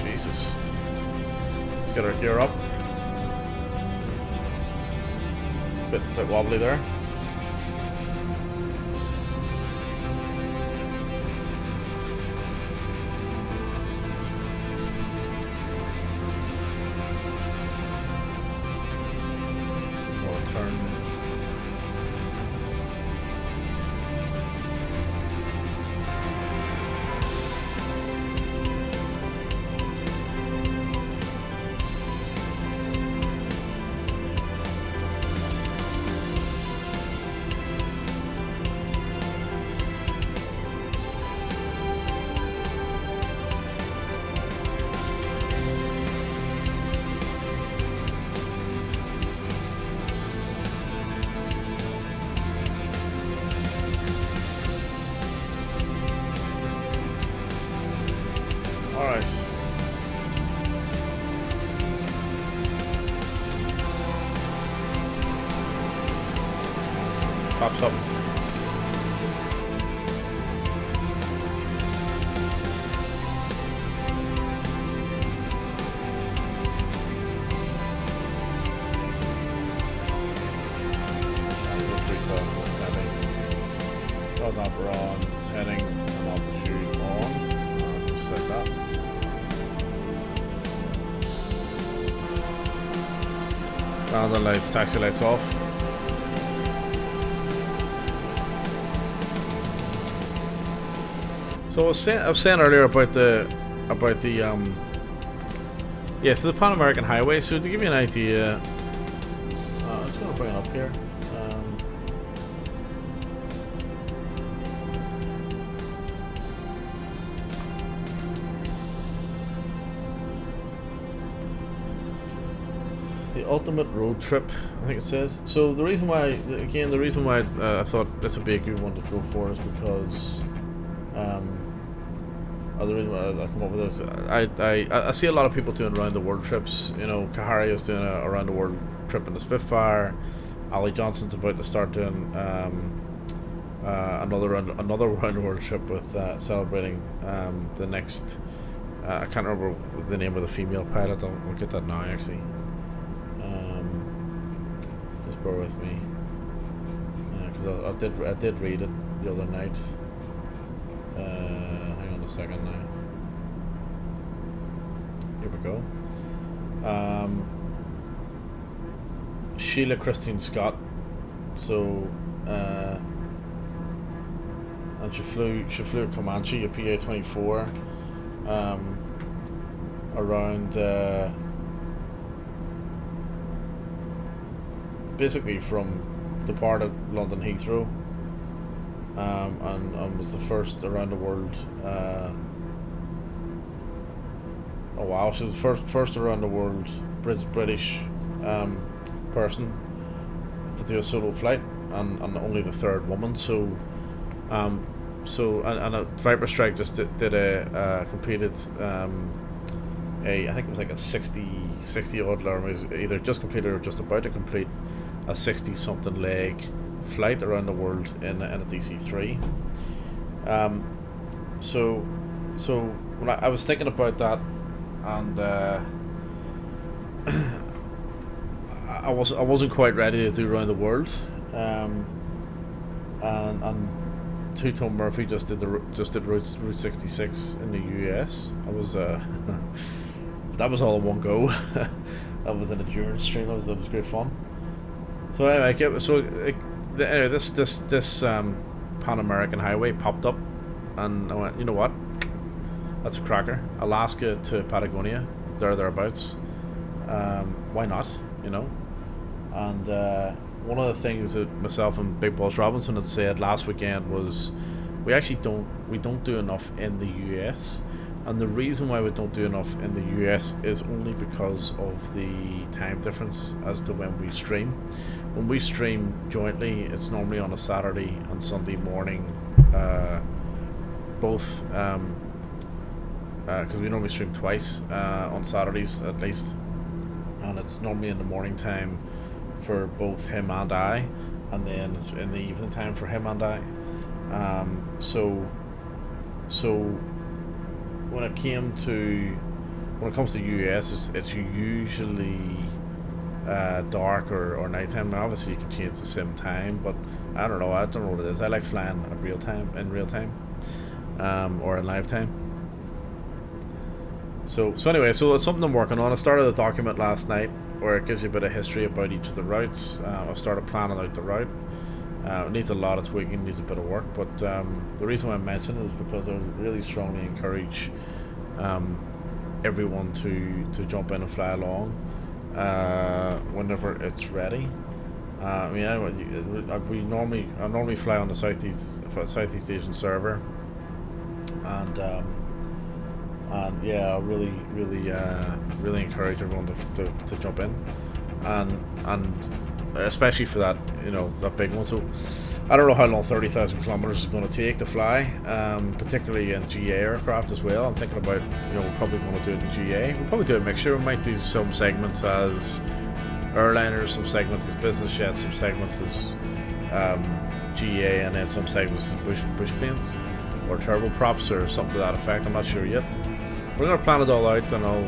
Jesus. Let's get our gear up. Bit wobbly there. pops up. We're on heading and altitude on. Just like that. And the lights, taxi lights off. So I was saying earlier about the so the Pan American Highway. So to give you an idea, I'm just going to bring it up here. The ultimate road trip, I think it says. So the reason why, I thought this would be a good one to go for is because, the reason why I come up with this, I see a lot of people doing around the world trips. You know, Kahari is doing a around the world trip in the Spitfire. Ali Johnson's about to start doing another around the world trip with celebrating the next. I can't remember the name of the female pilot. I'll get that now actually. Just bear with me, because I did read it the other night. Hang on a second now. Here we go. Sheila Christine Scott. So, and she flew a Comanche, a PA-24, around. Basically from departed London Heathrow, and was the first around the world. Oh wow, she was first around the world British person to do a solo flight, and only the third woman. So a Viper Strike just did a completed I think it was like a 60 odd, or either just completed or just about to complete a 60 something leg flight around the world in a DC-3. So when I was thinking about that, and I wasn't quite ready to do around the world, and Two-Tone Murphy just did Route 66 in the US. I was that was all in one go. That was an endurance stream. That was great fun. So anyway, this Pan American Highway popped up, and I went, you know what? That's a cracker. Alaska to Patagonia, thereabouts. Why not? You know. And one of the things that myself and Big Boss Robinson had said last weekend was, we don't do enough in the US. And the reason why we don't do enough in the US is only because of the time difference as to when we stream. When we stream jointly, it's normally on a Saturday and Sunday morning, both, because we normally stream twice on Saturdays at least, and it's normally in the morning time for both him and I, and then it's in the evening time for him and I. So when it comes to US, it's usually dark or nighttime. Now, obviously you can change the sim time, but I don't know what it is. I like flying in real time, or in live time. So anyway, so it's something I'm working on. I started a document last night where it gives you a bit of history about each of the routes. I've started planning out the route. It needs a lot of tweaking, needs a bit of work, but the reason why I mention it is because I really strongly encourage everyone to jump in and fly along whenever it's ready. I mean, anyway, I normally fly on the Southeast Asian server, and yeah, I really encourage everyone to jump in, and especially for that, you know, that big one. So I don't know how long 30,000 kilometers is going to take to fly, particularly in GA aircraft as well. I'm thinking about, you know, we're probably going to do it in GA. We'll probably do a mixture. We might do some segments as airliners, some segments as business jets, some segments as GA, and then some segments is bush planes or turboprops or something to that effect. I'm not sure yet. We're gonna plan it all out, and I'll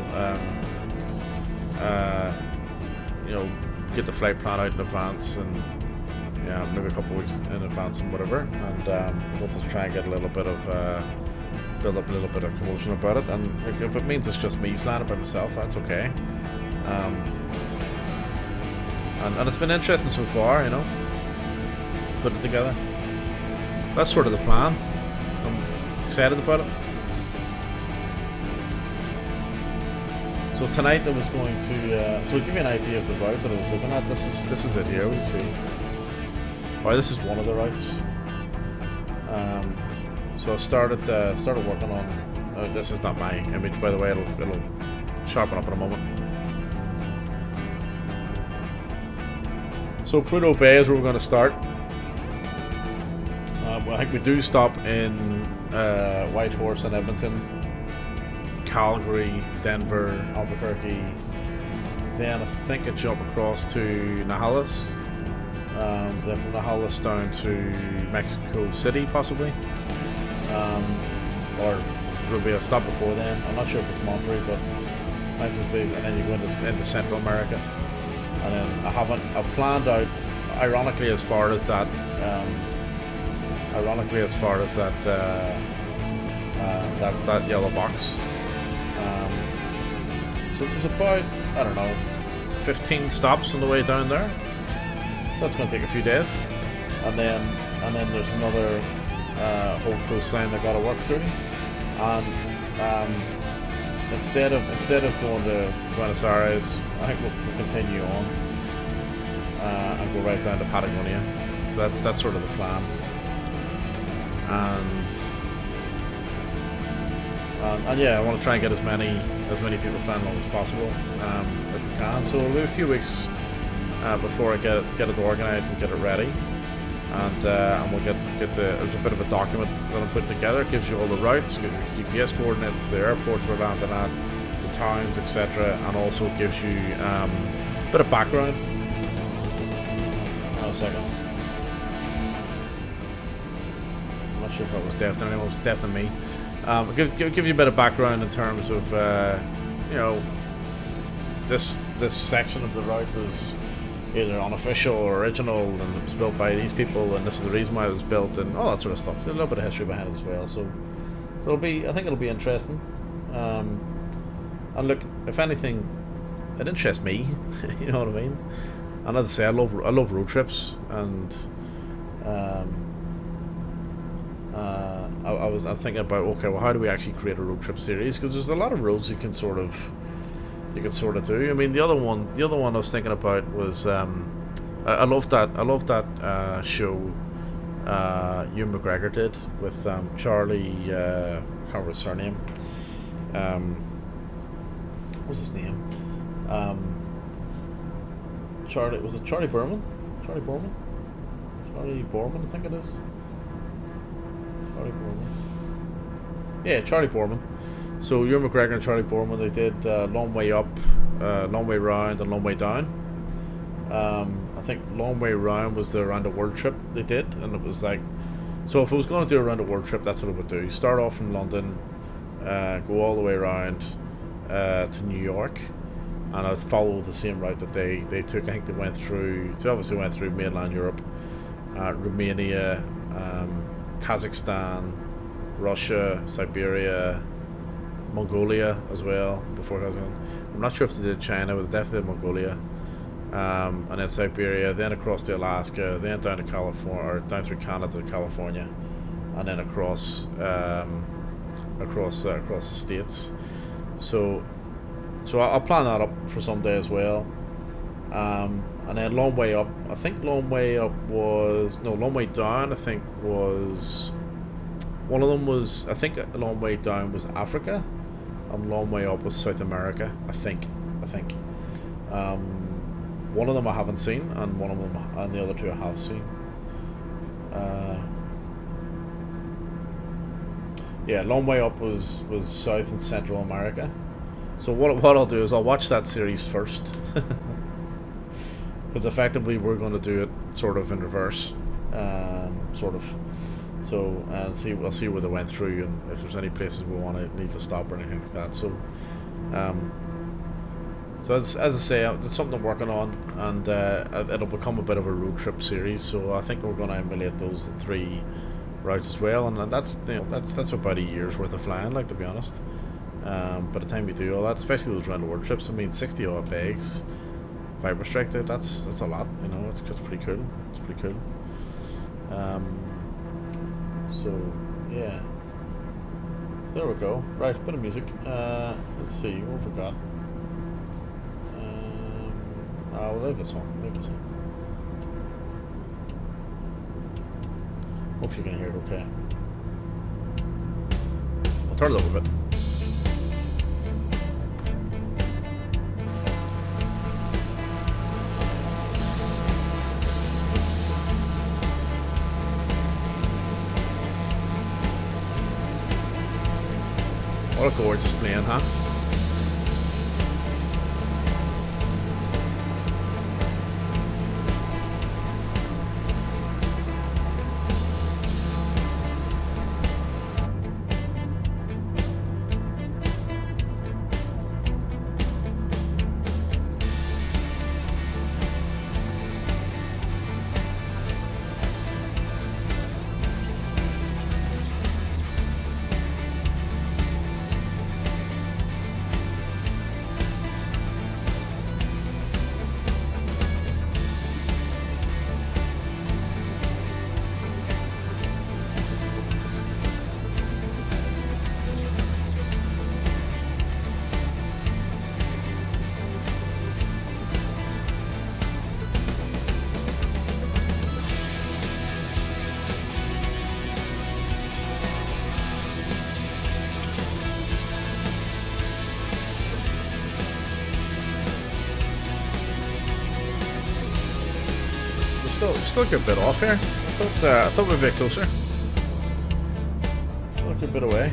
you know, get the flight plan out in advance, and yeah, maybe a couple of weeks in advance and whatever, and we'll just try and get a little bit of build up a little bit of commotion about it. And if it means it's just me flying it by myself, that's okay. And it's been interesting so far, you know, putting it together. That's sort of the plan. I'm excited about it. So tonight I was going to, so to give you an idea of the route that I was looking at, this is it here, we see. Alright, this is one of the routes. So I started working on, this is not my image by the way, it'll sharpen up in a moment. So Prudhoe Bay is where we're going to start. I think we do stop in Whitehorse and Edmonton, Calgary, Denver, Albuquerque. Then I think I jump across to Nogales. Then from Nogales down to Mexico City, possibly. Or there'll be a stop before then. I'm not sure if it's Monterrey, but Mexico City, and then you go into Central America. And then I've planned out, ironically as far as that that yellow box. So there's about, I don't know, 15 stops on the way down there. So that's going to take a few days. And then there's another whole coastline I've got to work through. And instead of going to Buenos Aires, I think we'll continue on and go right down to Patagonia. So that's sort of the plan. And yeah, I want to try and get as many people flying along as possible, if we can. So we'll be a few weeks before I get it organised and get it ready, and we'll get there's a bit of a document that I'm putting together. It gives you all the routes, gives you GPS coordinates, the airports we're landing at, the towns, etc., and also gives you a bit of background. Hang on a second. I'm not sure if that was Deft or anyone. It was Deft and me. It gives you a bit of background in terms of, you know, this section of the route is either unofficial or original, and it was built by these people, and this is the reason why it was built, and all that sort of stuff. There's a little bit of history behind it as well. So I think it'll be interesting. And look, if anything, it interests me. You know what I mean? And as I say, I love road trips, and I'm thinking about, okay, well, how do we actually create a road trip series? Because there's a lot of roads you can sort of do. I mean, the other one I was thinking about was I love that show Ewan McGregor did with Charlie. I can't remember his surname. What was his name? Charlie, was it Charlie Borman? Charlie Borman, I think it is. Charlie Borman. Yeah, Charlie Borman. So Ewan McGregor and Charlie Borman, they did Long Way Up, Long Way Round, and Long Way Down. I think Long Way Round was the around the world trip they did, and it was like, so if I was going to do a around the world trip, that's what I would do. Start off from London, go all the way around to New York, and I'd follow the same route that they took. I think they obviously went through mainland Europe, Romania, Kazakhstan, Russia, Siberia, Mongolia as well before Kazakhstan. I'm not sure if they did China, but definitely did Mongolia. And then Siberia, then across to Alaska, then down to California, or down through Canada to California, and then across the States. So I'll plan that up for someday as well. And then Long Way Up, I think Long Way Down, I think was, one of them was, I think Long Way Down was Africa, and Long Way Up was South America, I think. One of them I haven't seen, and the other two I have seen. Yeah, Long Way Up was South and Central America. So what I'll do is I'll watch that series first. Because effectively we're going to do it sort of in reverse. sort of. So we'll see where they went through and if there's any places we need to stop or anything like that. So, as I say, it's something I'm working on, and it'll become a bit of a road trip series. So I think we're going to emulate those 3 routes as well, and that's about a year's worth of flying, like, to be honest. By the time we do all that, especially those round the world trips, I mean, 60 odd legs, Viper Strike, that's a lot. It's pretty cool. It's pretty cool. So yeah, so there we go. Right, bit of music. Let's see what have we got. I'll leave this on. Hope you can hear it okay. I'll turn it up a bit. What a gorgeous plane, huh? Still a good bit off here. I thought we'd be a bit closer. Still a good bit away.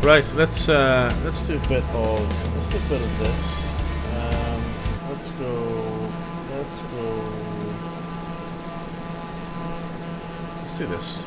Right, let's do a bit of this. Let's do this.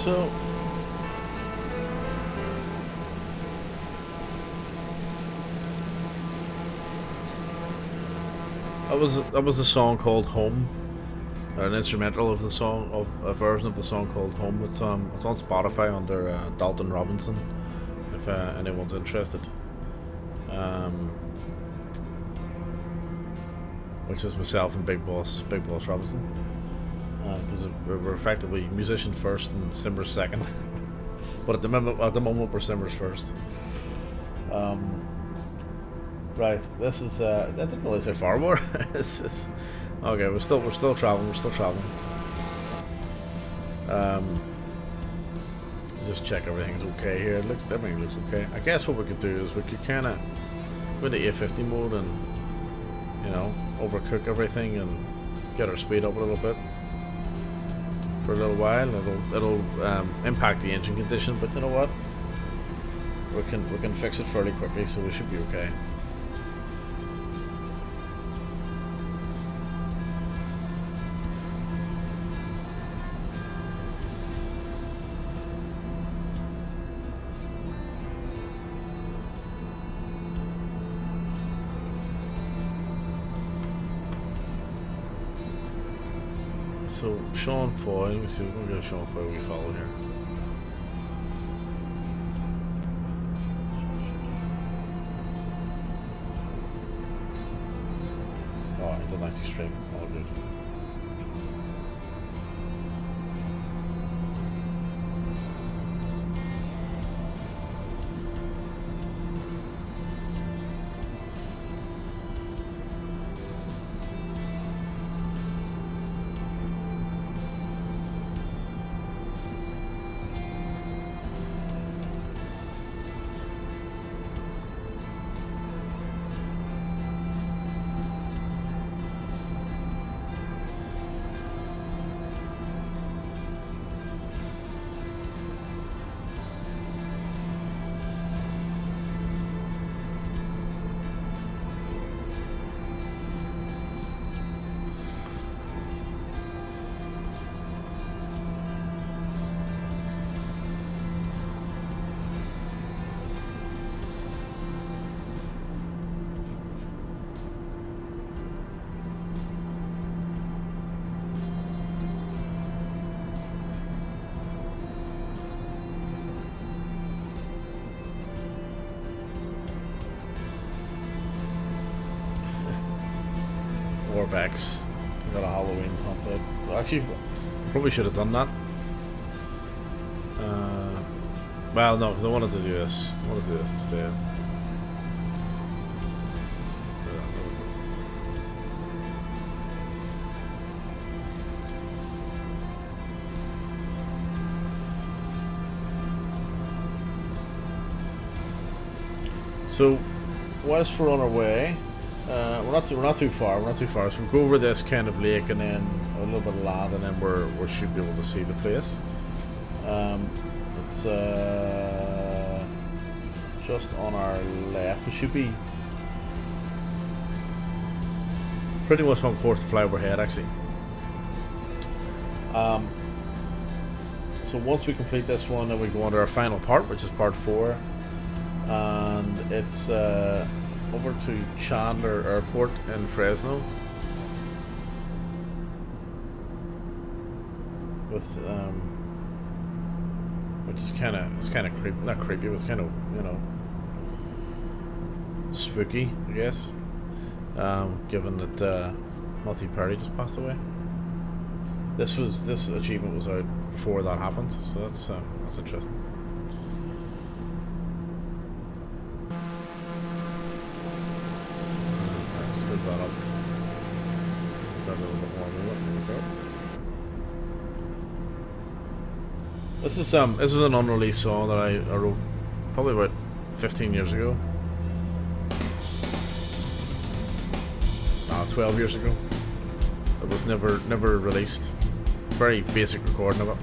So that was a song called Home, an instrumental of the song, of a version of the song called Home. It's on Spotify under Dalton Robinson, if anyone's interested. Which is myself and Big Boss Robinson, because we're effectively musician first and Simmers second. But at the moment we're Simmers first. Right, this is I didn't really say far more. It's okay. We're still traveling. Just check everything's okay here. Everything looks okay. I guess what we could do is we could kind of go into A50 mode and, you know, overcook everything and get our speed up a little bit for a little while. It'll impact the engine condition, but you know what? We can fix it fairly quickly, so we should be okay. So Sean Foy, let me see, we're going to go Sean Foy we follow here. Oh, he doesn't actually stream, all good. Warbex. Got a Halloween hunt out. Well, actually, probably should have done that. Well, no, because I wanted to do this. I wanted to do this instead. So, whilst we're on our way, we're not too far. So we go over this kind of lake and then a little bit of land, and then we should be able to see the place. It's just on our left. We should be pretty much on course to fly overhead, actually. So once we complete this one, then we go on to our final part, which is part 4, and it's over to Chandler Airport in Fresno, with which is kind of creepy, not creepy, but it's kind of, you know, spooky, I guess, given that Matthew Perry just passed away. This achievement was out before that happened, so that's interesting. Speed that up. Got a little bit more movement. There we go. This is an unreleased song that I wrote probably about 15 years ago. 12 years ago. It was never released. Very basic recording of it.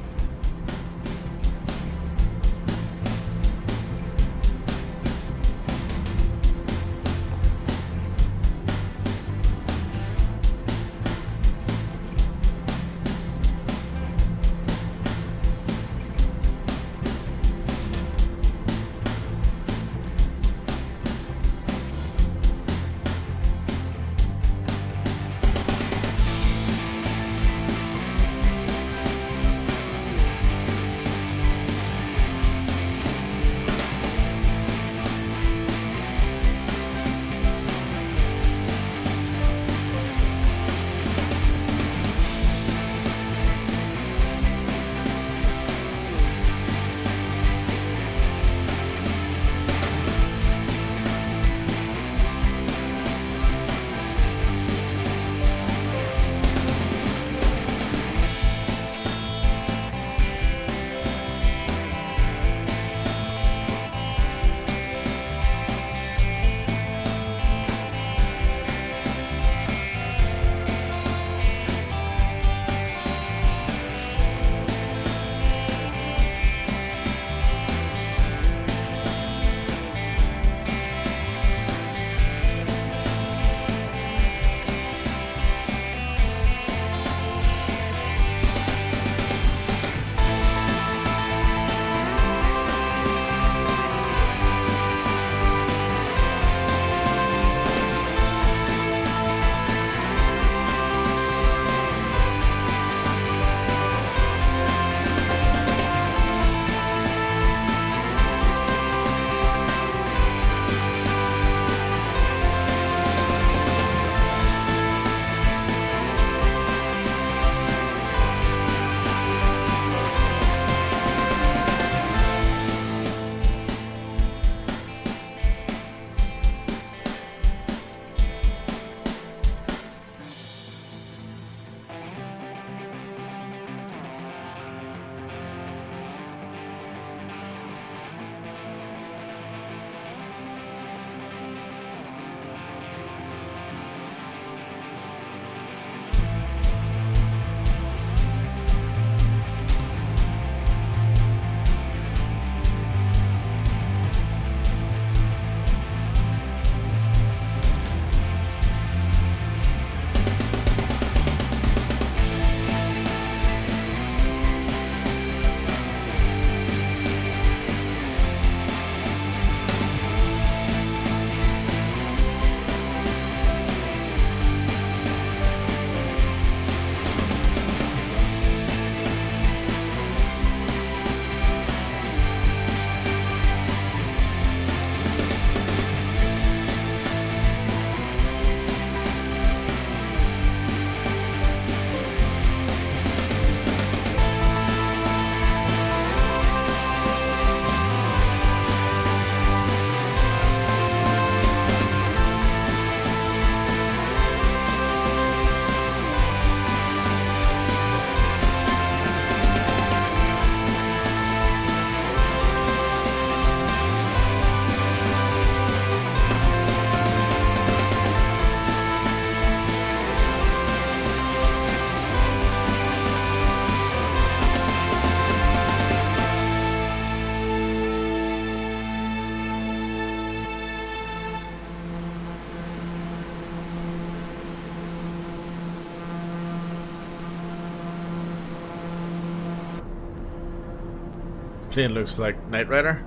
Plane looks like Knight Rider.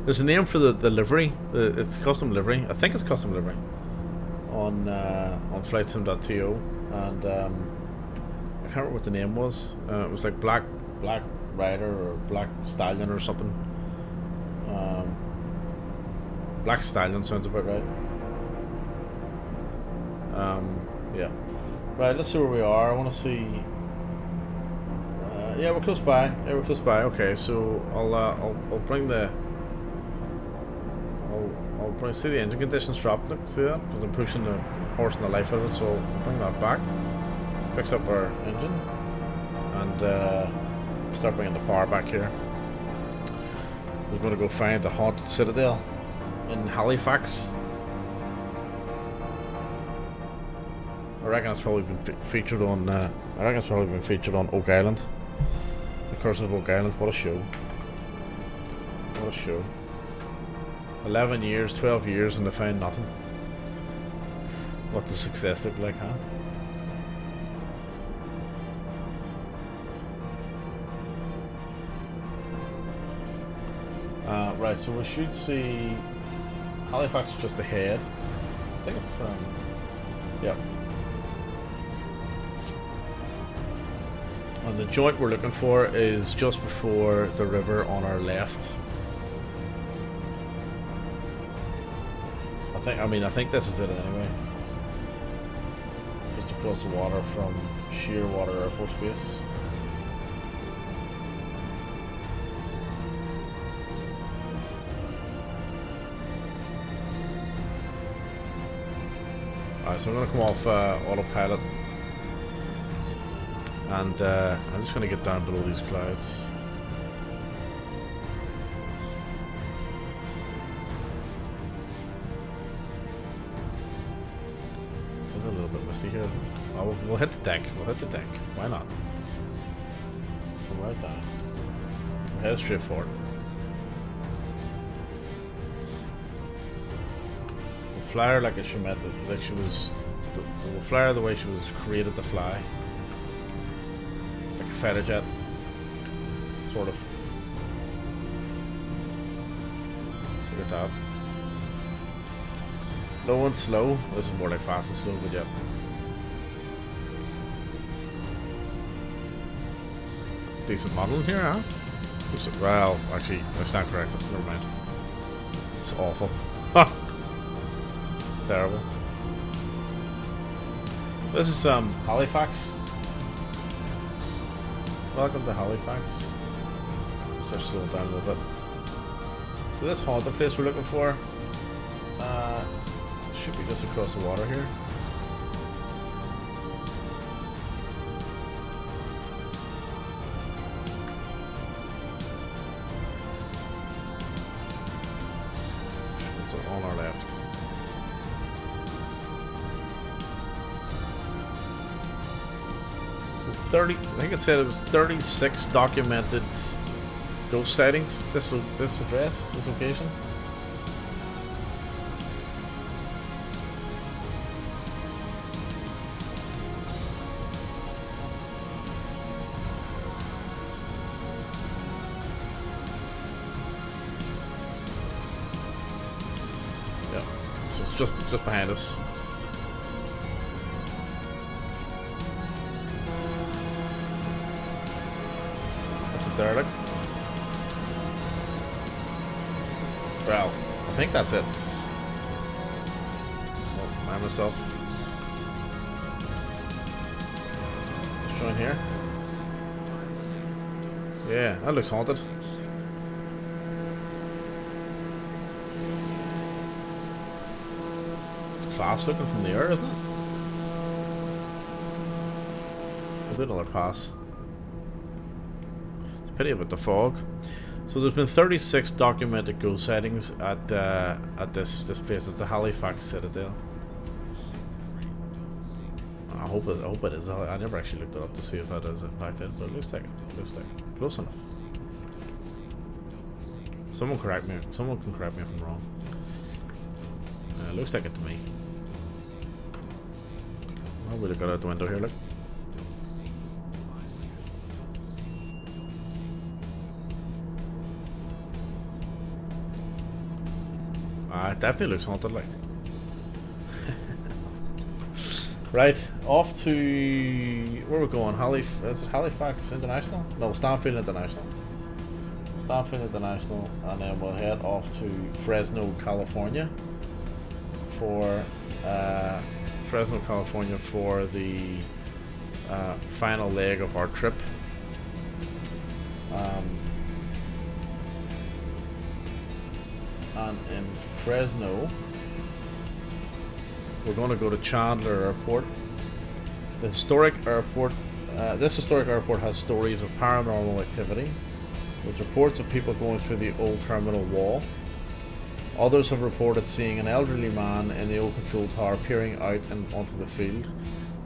There's a name for the livery. It's custom livery. I think it's custom livery on FlightSim.to, and I can't remember what the name was. It was like Black Rider or Black Stallion or something. Black Stallion sounds about right. Yeah. Right. Let's see where we are. I want to see. Yeah, we're close by. Yeah, we're close by. Okay, so I'll bring the. I'll bring. See the engine conditions drop. Look, see that? Because I'm pushing the horse and the life out of it. So I'll bring that back. Fix up our engine, and start bringing the power back here. We're going to go find the haunted Citadel in Halifax. I reckon it's probably been featured on. I reckon it's probably been featured on Oak Island. The Curse of Oak Island. What a show! What a show! 11 years, 12 years, and they found nothing. What the success look like, huh? Right, so we should see Halifax just ahead. I think it's yeah. And the joint we're looking for is just before the river on our left. I think this is it anyway. Just across the water from Shearwater Air Force Base. Alright, so I'm going to come off autopilot. And I'm just going to get down below these clouds. It's a little bit misty here, isn't it? Oh, we'll hit the deck. We'll hit the deck. Why not? Go right down. We'll head straight forward. We'll fly her like she meant it. Like she was. We'll fly her the way she was created to fly. Fighter jet, sort of. Look at that. Low and slow. This is more like fast and slow, but yeah. Decent modeling here, huh? Well, actually, that's not correct. Never mind. It's awful. Terrible. This is Halifax. Welcome to Halifax. Just slow down a little bit. So this haunted place we're looking for should be just across the water here. It's on our left. I think it said it was 36 documented ghost sightings. This address, this location. Yeah, so it's just behind us. There, look. Well, I think that's it. Oh, mind myself. Let's join here. Yeah, that looks haunted. It's class looking from the air, isn't it? We'll do another pass. Pity about the fog. So there's been 36 documented ghost sightings at this place. It's the Halifax Citadel. I hope it is. I never actually looked it up to see if that is in fact it, but it looks like it. Looks like it. Close enough. Someone can correct me if I'm wrong. It looks like it to me. I'll really look out the window here. Look. definitely looks haunted, like. Right, off to where we're going. Is it Halifax International? No, Stanfield International. Stanfield International, and then we'll head off to Fresno, California, for the final leg of our trip. And in Fresno, we're going to go to Chandler Airport. The historic airport. This historic airport has stories of paranormal activity, with reports of people going through the old terminal wall. Others have reported seeing an elderly man in the old control tower peering out and onto the field,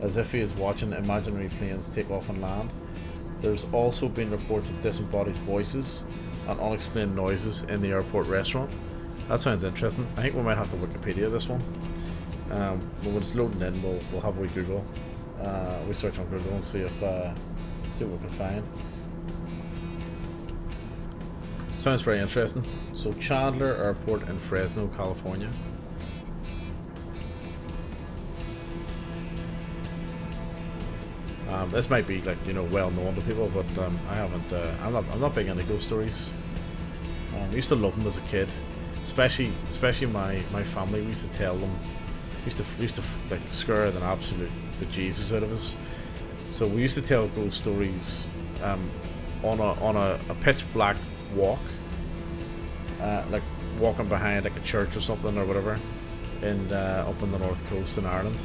as if he is watching imaginary planes take off and land. There's also been reports of disembodied voices and unexplained noises in the airport restaurant. That sounds interesting. I think we might have to Wikipedia this one. When it's loading in, we'll have a wee Google. We search on Google and see what we can find. Sounds very interesting. So Chandler Airport in Fresno, California. This might be like, well known to people, but I haven't. I'm not big into ghost stories. I used to love them as a kid, especially my family. We used to tell them. Used to like scare the absolute bejesus out of us. So we used to tell ghost stories on a pitch black walk, like walking behind like a church or something or whatever, and up on the north coast in Ireland.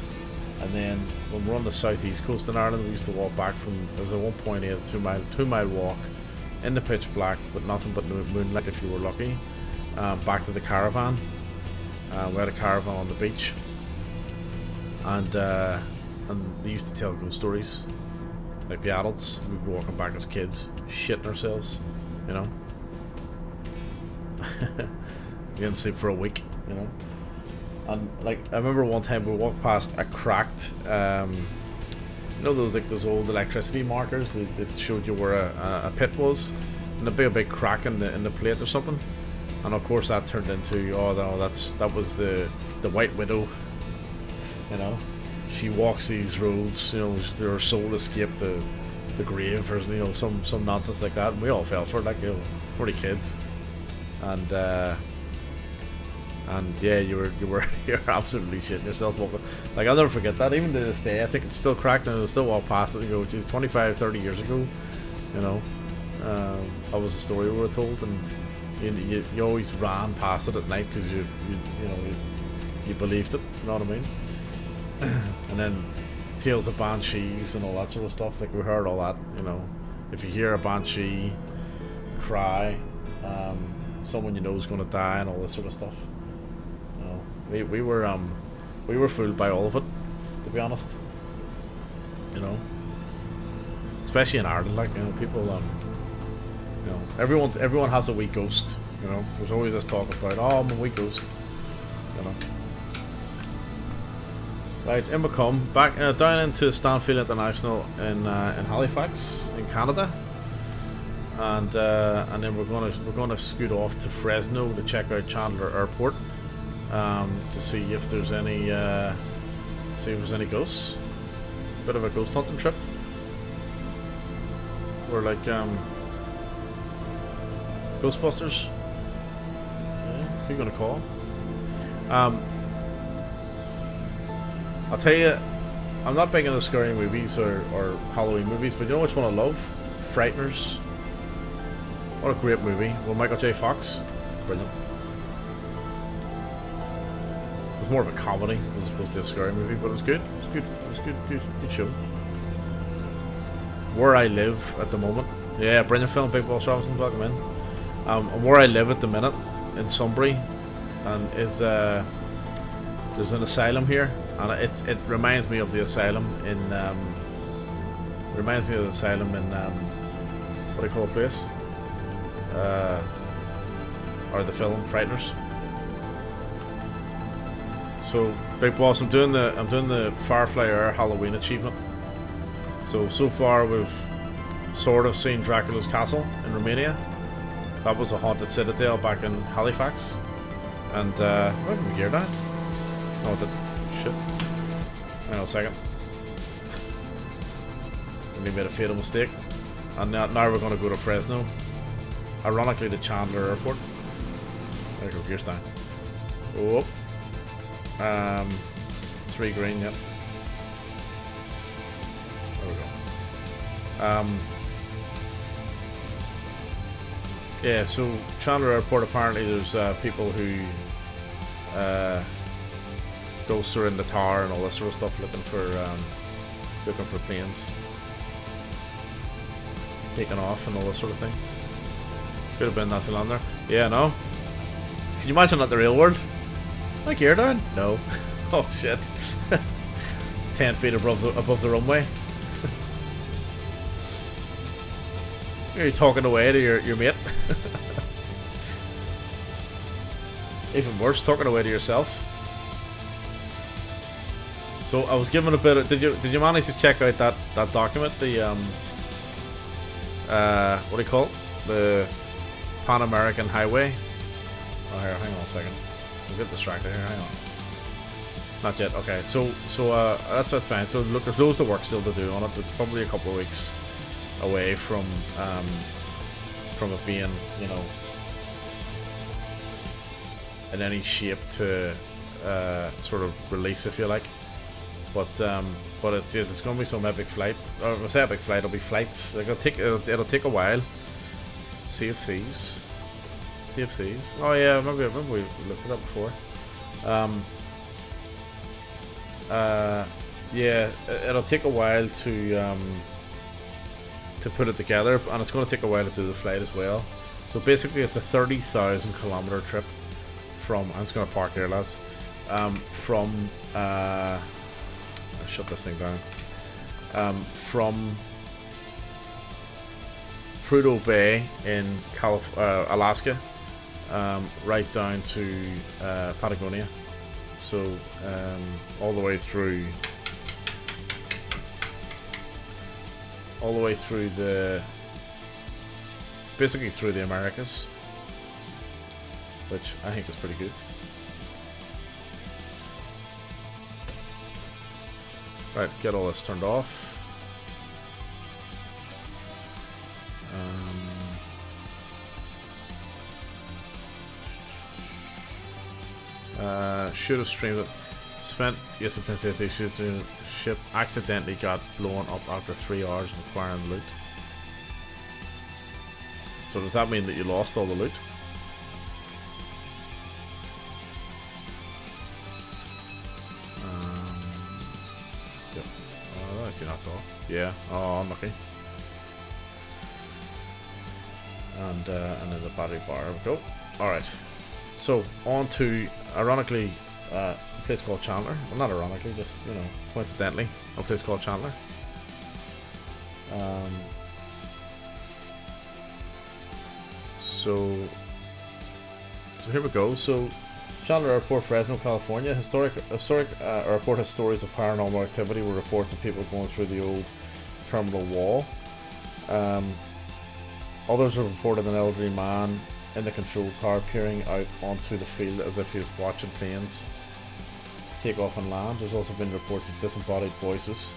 And then when we're on the southeast coast in Ireland, we used to walk back from, there was a 1.8 2 mile walk in the pitch black with nothing but moonlight if you were lucky, back to the caravan. We had a caravan on the beach, and they used to tell ghost stories, like the adults. We'd be walking back as kids, shitting ourselves, we didn't sleep for a week, And like I remember one time we walked past a cracked, those old electricity markers that showed you where a pit was, and there'd be a big crack in the plate or something, and of course that turned into, oh no, that was the White Widow. She walks these roads, her soul escaped the grave, or some nonsense like that, and we all fell for it, like, we're the kids, and yeah, you're absolutely shitting yourself walking. Like, I'll never forget that. Even to this day, I think it's still cracked, and I'll still walk past it and go, geez, 25, 30 years ago, that was the story we were told, and you always ran past it at night because you believed it. You know what I mean? And then tales of banshees and all that sort of stuff. Like, we heard all that. If you hear a banshee cry, someone you know is going to die, and all this sort of stuff. We were fooled by all of it, to be honest. Especially in Ireland, like, people, everyone has a wee ghost. There's always this talk about, oh, I'm a wee ghost. Right, in we come back down into Stanfield International in Halifax, in Canada, and then we're gonna scoot off to Fresno to check out Chandler Airport. To see if there's any ghosts. Bit of a ghost hunting trip. We're like Ghostbusters. Yeah, who you gonna call? I'll tell you, I'm not big into scary movies or Halloween movies, but you know which one I love? Frighteners. What a great movie. Well, Michael J. Fox. Brilliant. It was more of a comedy as opposed to a scary movie, but it was good. It was good. It was good show. Where I live at the moment. Yeah, brilliant film. Big Boss Robinson, welcome in. And where I live at the minute, in Sunbury, and is there's an asylum here, and it reminds me of the asylum in what do you call the place? Or the film Frighteners. So, Big Boss, I'm doing the Firefly Air Halloween achievement. So far we've sort of seen Dracula's castle in Romania. That was a haunted citadel back in Halifax. And where did my gear down? Oh, the shit. Hang on a second. We made a fatal mistake. And now we're going to go to Fresno. Ironically, the Chandler Airport. There we go, gears down. Oh. 3 green, yep. There we go. Yeah, so Chandler Airport, apparently there's people who go surround the tower and all this sort of stuff, looking for planes taking off and all this sort of thing. Could have been not so long there. Yeah, no. Can you imagine that in the real world? My gear down? No. Oh shit. 10 feet above the runway. You're talking away to your mate. Even worse, talking away to yourself. So I was given a bit of, did you manage to check out that document, the what do you call it? The Pan American Highway. Oh, here, hang on a second. I'll get distracted here, hang on. Not yet, okay. So that's fine. So look, there's loads of work still to do on it. It's probably a couple of weeks away from it being, you know, in any shape to sort of release, if you like. But it's going to be some epic flight. Or when I say epic flight, it'll be flights. It'll take a while. Sea of Thieves. Sea of Thieves. Oh yeah, I remember we looked it up before. Yeah, it'll take a while to put it together, and it's going to take a while to do the flight as well. So basically, it's a 30,000 kilometer trip from. I'm just going to park here, lads. From shut this thing down. From Prudhoe Bay in Alaska, right down to Patagonia. So all the way through basically through the Americas, which I think is pretty good. Right, get all this turned off. Should have streamed it. Spent yesterday Penn State ship accidentally got blown up after 3 hours of acquiring loot. So does that mean that you lost all the loot? Yep. Oh, that's knocked off. Yeah. Oh, unlucky. And then the battery bar. There we go. Alright. So, on to, ironically, a place called Chandler. Well, not ironically, just, you know, coincidentally, a place called Chandler. So here we go. So, Chandler Airport, Fresno, California. Historic airport has stories of paranormal activity with reports of people going through the old terminal wall. Others have reported an elderly man in the control tower peering out onto the field as if he was watching planes take off and land. There's also been reports of disembodied voices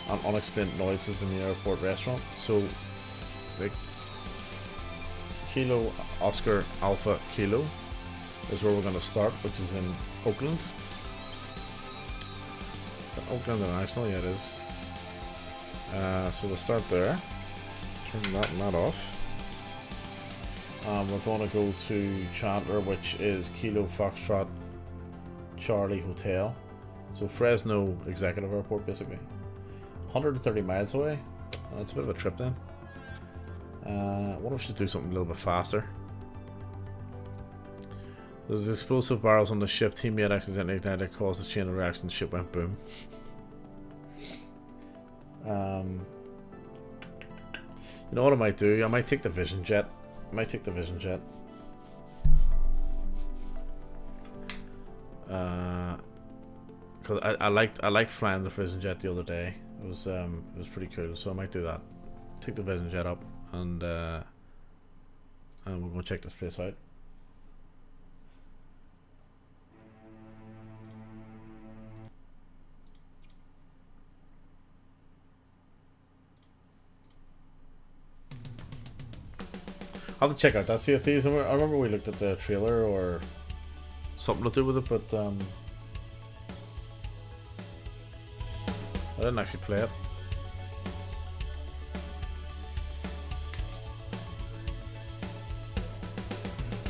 and unexplained noises in the airport restaurant. So, like, Kilo Oscar Alpha Kilo is where we're going to start, which is in Oakland. Oakland International, yeah it is. So we'll start there. Turn that and that off. We're going to go to Chandler, which is Kilo Foxtrot Charlie Hotel. So Fresno Executive Airport, basically. 130 miles away. It's a bit of a trip then. What if we should do something a little bit faster? There's explosive barrels on the ship. Teammate accidentally ignited, caused a chain of reaction. The ship went boom. You know what I might do? I might take the Vision Jet. Because I liked flying the Vision Jet the other day. It was pretty cool. So I might do that. Take the Vision Jet up and we'll go check this place out. I'll have to check out that Sea of Thieves. I remember we looked at the trailer or something to do with it, but I didn't actually play it.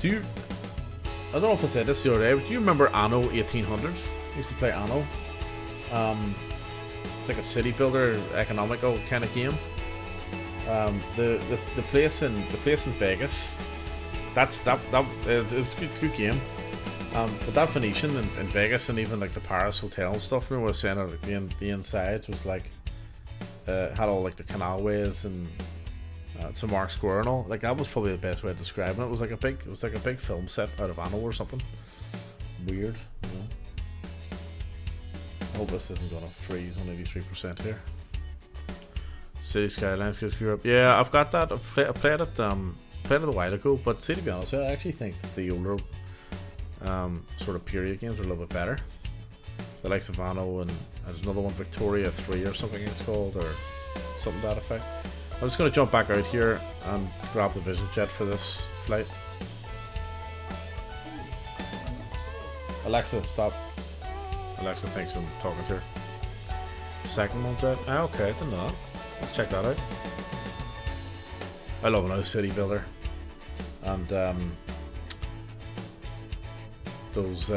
I don't know if I said this the other day, but do you remember Anno 1800? I used to play Anno. It's like a city builder, economical kind of game. The place in Vegas. It's a good game. But that Venetian in Vegas and even like the Paris hotel and stuff. Remember I was saying like the insides was like had all like the canalways and St. Mark's Square and all. Like that was probably the best way of describing it. It was like a big film set out of Anno or something. Weird. You know? I hope this isn't gonna freeze on 83% here. City Skylines goes Europe. Yeah, I've got that. I played it a while ago, but see, to be honest, I actually think the older sort of period games are a little bit better. The likes of Anno, and there's another one, Victoria 3 or something it's called, or something to that effect. I'm just going to jump back out here and grab the Vision Jet for this flight. Alexa, stop. Alexa thinks I'm talking to her. Second one's out. Ah, okay, I didn't know that. Let's check that out. I love another city builder. And those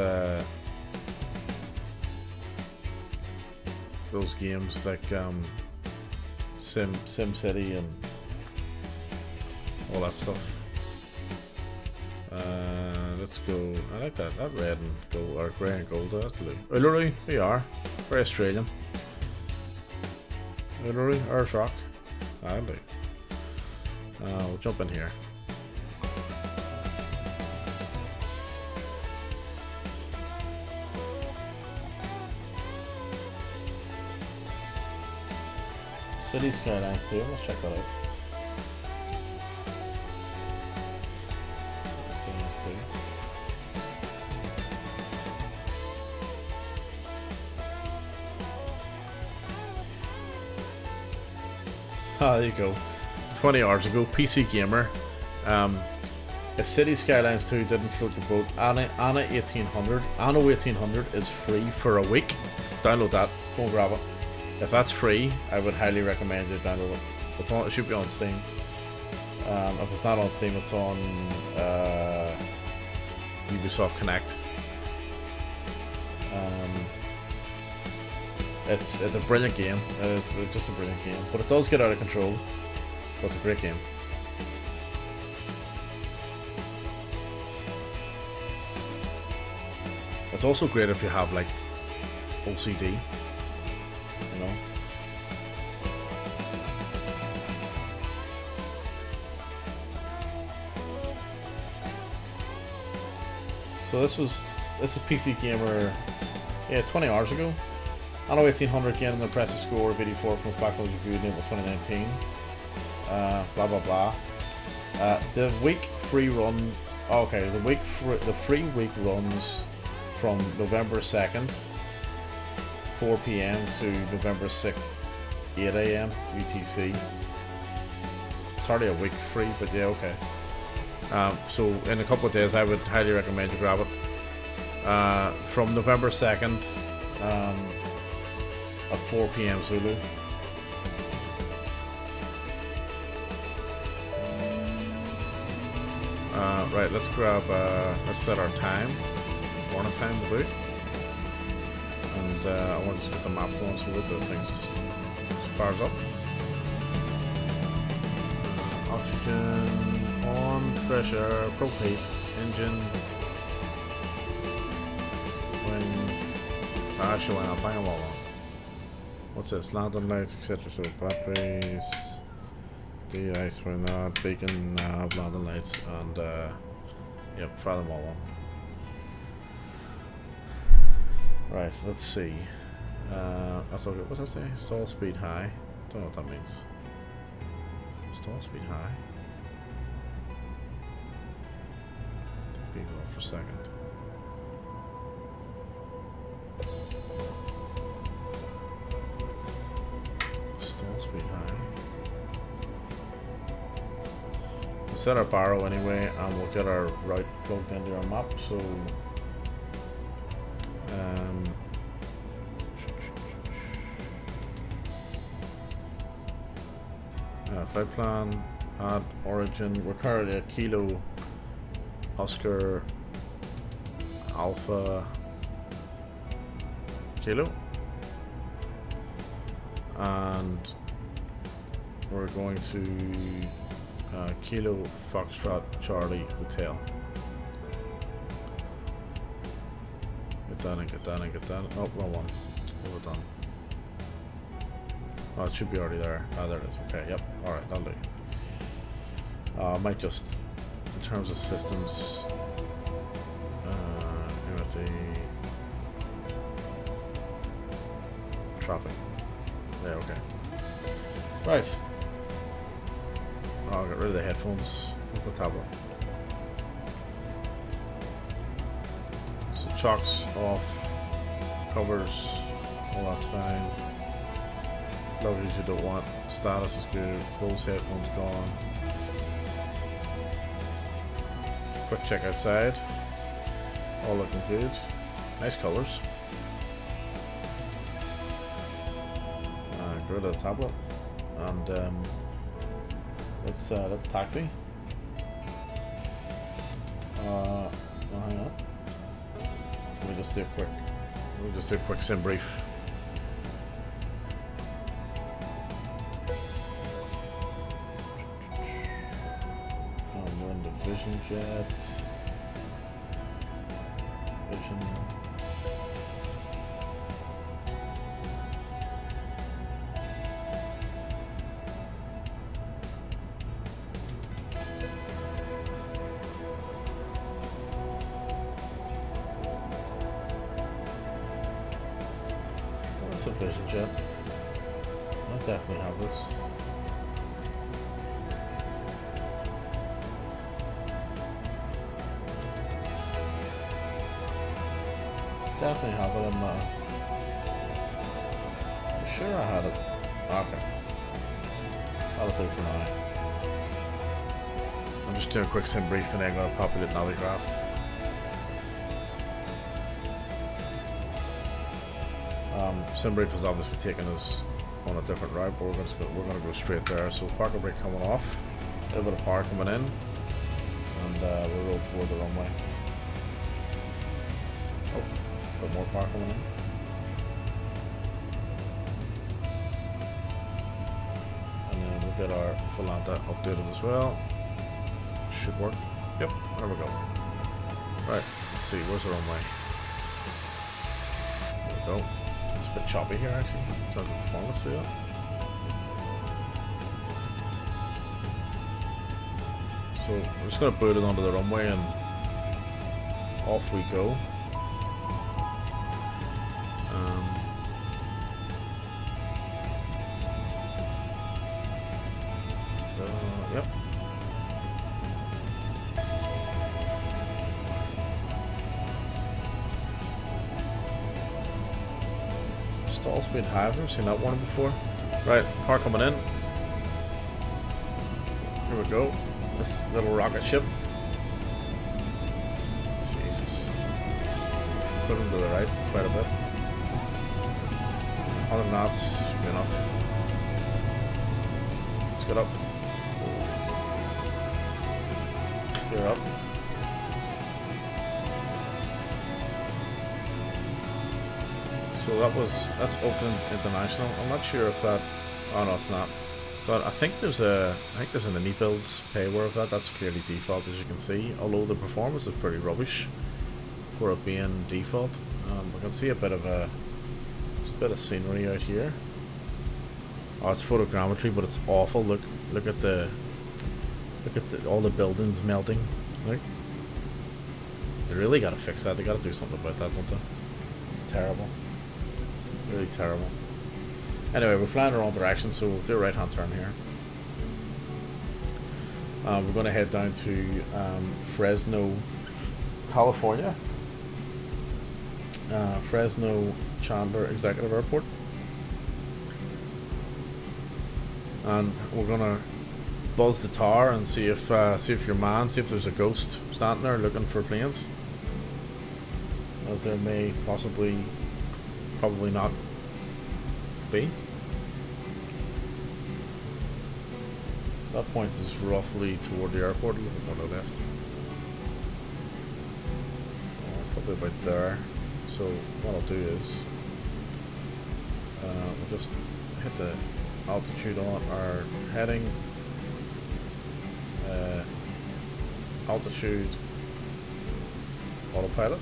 games like Sim City and all that stuff. Let's go. I like that red and gold, or grey and gold. That's blue. Uluru, we are very Australian. Uluru, Earth Rock. I'll do. We'll jump in here. City Skylines too. Let's check that out. Skylines too. Ah, there you go. 20 hours ago, PC Gamer. If City Skylines 2 didn't float the boat, Anno 1800 is free for a week. Download that. Go and grab it. If that's free, I would highly recommend you download it. It should be on Steam. If it's not on Steam, it's on Ubisoft Connect. It's a brilliant game. It's just a brilliant game, but it does get out of control. But it's a great game. It's also great if you have like OCD, you know. So this is PC Gamer, yeah, 20 hours ago. Anno 1800 again, an impressive score of 84 from its backwards review in April 2019. Blah blah blah. The week free run. Okay, the free week runs from November 2nd, 4 PM to November 6th, 8 AM UTC. It's hardly a week free, but yeah, okay. So in a couple of days, I would highly recommend you grab it. From November 2nd, at 4 PM Zulu. Right, let's grab, let's set our time. Morning time will do. And I want to just get the map going so that this thing just fires up. Oxygen on, fresh air, propane, engine. Actually, I'll bang them all on. What's this? Landing lights, etc. So batteries, de-ice, we're not, beacon, nav, landing lights, and yep, fire them all on. Right, let's see. What's that say? Stall speed high. Don't know what that means. Stall speed high. Take these off for a second. Stall speed high. set our barrow anyway, and we'll get our route plugged into our map. So, flight plan, add origin. We're currently at Kilo Oscar Alpha Kilo, and we're going to Kilo Foxtrot Charlie Hotel. Get down and get down and get down. Oh, wrong one. Hold it on. Oh, it should be already there. Oh, there it is. Okay, yep. Alright, that'll do. I might just, in terms of systems, the traffic. Yeah, okay. Right. I'll get rid of the headphones. Look the tablet. So chocks off, covers, all that's fine. Luggage you don't want. Status is good. Those headphones gone. Quick check outside. All looking good. Nice colours. Get rid of the tablet. And let's taxi. Oh, hang on. Let me just do a quick sim brief. We're in the Vision Jet. Vision. What's a Vision Jet? I definitely have this. Definitely have it in my... I'm sure I had it. Okay. That'll do for now. I'm just doing a quick sim brief and then I'm going to populate Navigraph. Sim brief is obviously taking us on a different route, but we're going to go straight there. So parking brake coming off, a little bit of power coming in, and we'll roll toward the runway. Oh, a bit more power coming in. And then we'll get our Volanta updated as well. Should work. Yep, there we go. Right, let's see, where's the runway? There we go. It's a bit choppy here actually, in terms of performance, see that? So we're just going to boot it onto the runway and off we go. Yep. Stall speed high, I've never seen that one before. Right, power coming in. Here we go. This little rocket ship. Jesus. Put him to the right quite a bit. 100 knots should be enough. Let's get up. Gear up. So that's Oakland International. I'm not sure if that. Oh no, it's not. So I think there's an mini builds payware of that. That's clearly default, as you can see. Although the performance is pretty rubbish for it being default. I can see a bit of scenery out here. Oh, it's photogrammetry, but it's awful. Look at all the buildings melting. Like, they really gotta fix that. They gotta do something about that, don't they? It's terrible. Really terrible. Anyway, we're flying in the wrong direction, so we'll do a right hand turn here. We're going to head down to Fresno, California. Fresno Chandler Executive Airport. And we're going to buzz the tower and see if your man, see if there's a ghost standing there looking for planes, as there may probably not be. That point is roughly toward the airport, a little bit on the left. Probably about there. So what I'll do is we'll just hit the altitude on our heading. Altitude autopilot.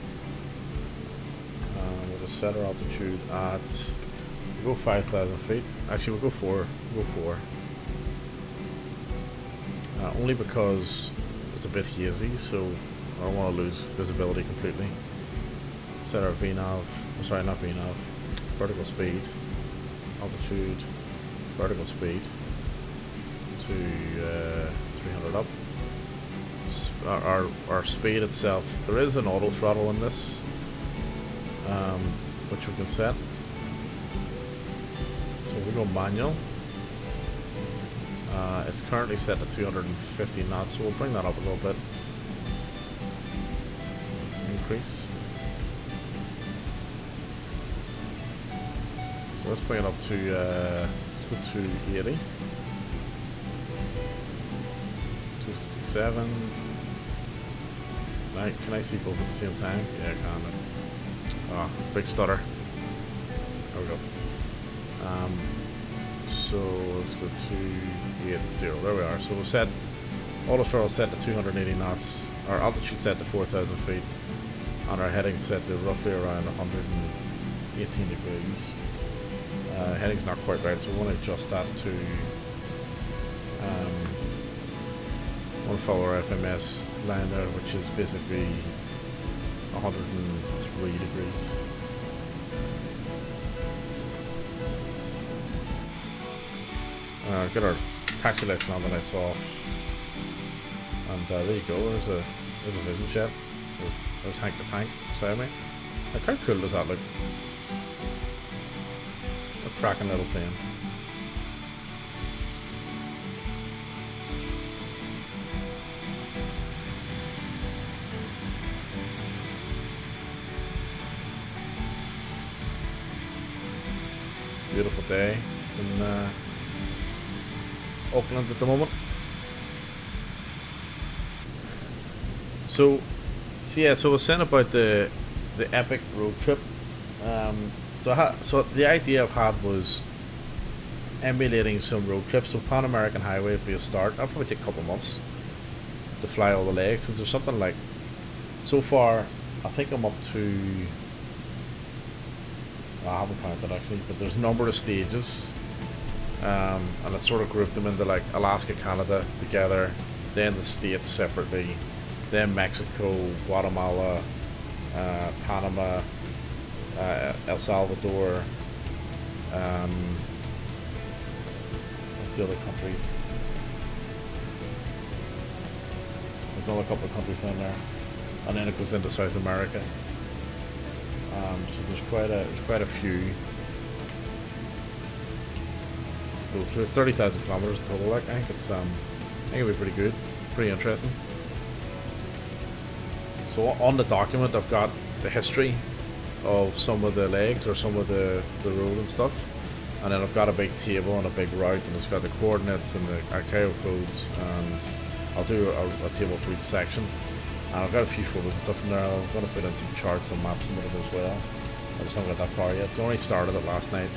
We'll just set our altitude at, we'll go 5,000 feet. Actually, we'll go 4. We'll go 4. Only because it's a bit hazy, so I don't want to lose visibility completely. Set our VNAV, sorry, not VNAV, vertical speed, altitude, vertical speed to 300 up. Our speed itself, there is an auto throttle in this, which we can set. So we go manual. It's currently set to 250 knots, so we'll bring that up a little bit. Increase. So let's bring it up to, let's go to 80. 267. Can I see both at the same time? Yeah, I can. Ah, big stutter. There we go. So let's go to 80. There we are. So we'll set auto throttle set to 280 knots. Our altitude set to 4,000 feet, and our heading set to roughly around 118 degrees. Heading's not quite right, so we want to adjust that to. I want to follow our FMS line there, which is basically 103 degrees. Get our taxi lights on, the lights off, and there you go. There's a vision jet. There's Hank the Tank beside me. Like, how cool does that look? A cracking little plane. Beautiful day in Auckland at the moment. So yeah, so I was saying about the epic road trip. So the idea I've had was emulating some road trips. So Pan American Highway would be a start. That'll probably take a couple of months to fly all the legs, because there's something like, so far I think I'm up to, I haven't counted actually, but there's a number of stages, and I sort of grouped them into like Alaska, Canada together, then the States separately, then Mexico, Guatemala, Panama, El Salvador, what's the other country? There's another couple of countries in there, and then it goes into South America. So there's quite a few. So it's 30,000 kilometers total. Like, I think it'll be pretty good, pretty interesting. So on the document, I've got the history of some of the legs or some of the road and stuff, and then I've got a big table and a big route, and it's got the coordinates and the ICAO codes, and I'll do a table for each section. And I've got a few photos and stuff in there. I'm going to put in some charts and maps and whatever as well. I just haven't got that far yet. It's only started it last night,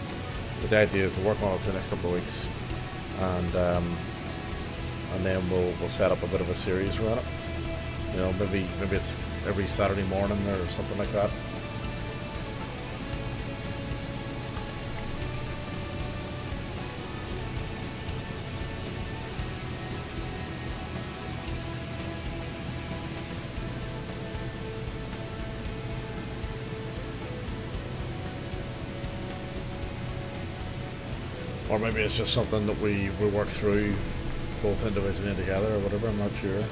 but the idea is to work on it for the next couple of weeks, and then we'll set up a bit of a series around it. You know, maybe it's every Saturday morning or something like that. Or maybe it's just something that we work through both individually and together, or whatever. I'm not sure.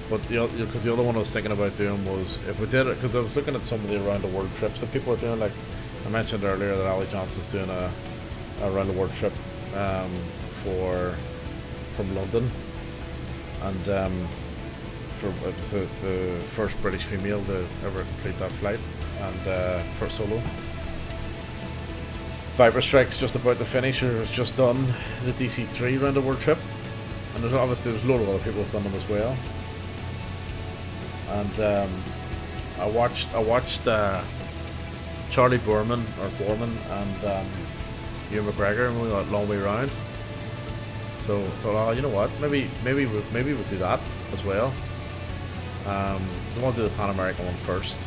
But because the other one I was thinking about doing was, if we did it, because I was looking at some of the around the world trips that people are doing. Like I mentioned earlier, that Ali Johnson's doing a around the world trip for from London, and it was the first British female to ever complete that flight, and for solo. Viper Strike's just about to finish, or has just done the DC-3 round the world trip, and there's a load of other people who've done them as well. And I watched Charlie Boorman and Ewan McGregor, and we got a long way round. So I thought, oh, you know what? Maybe we'll do that as well. We want to do the Pan American one first,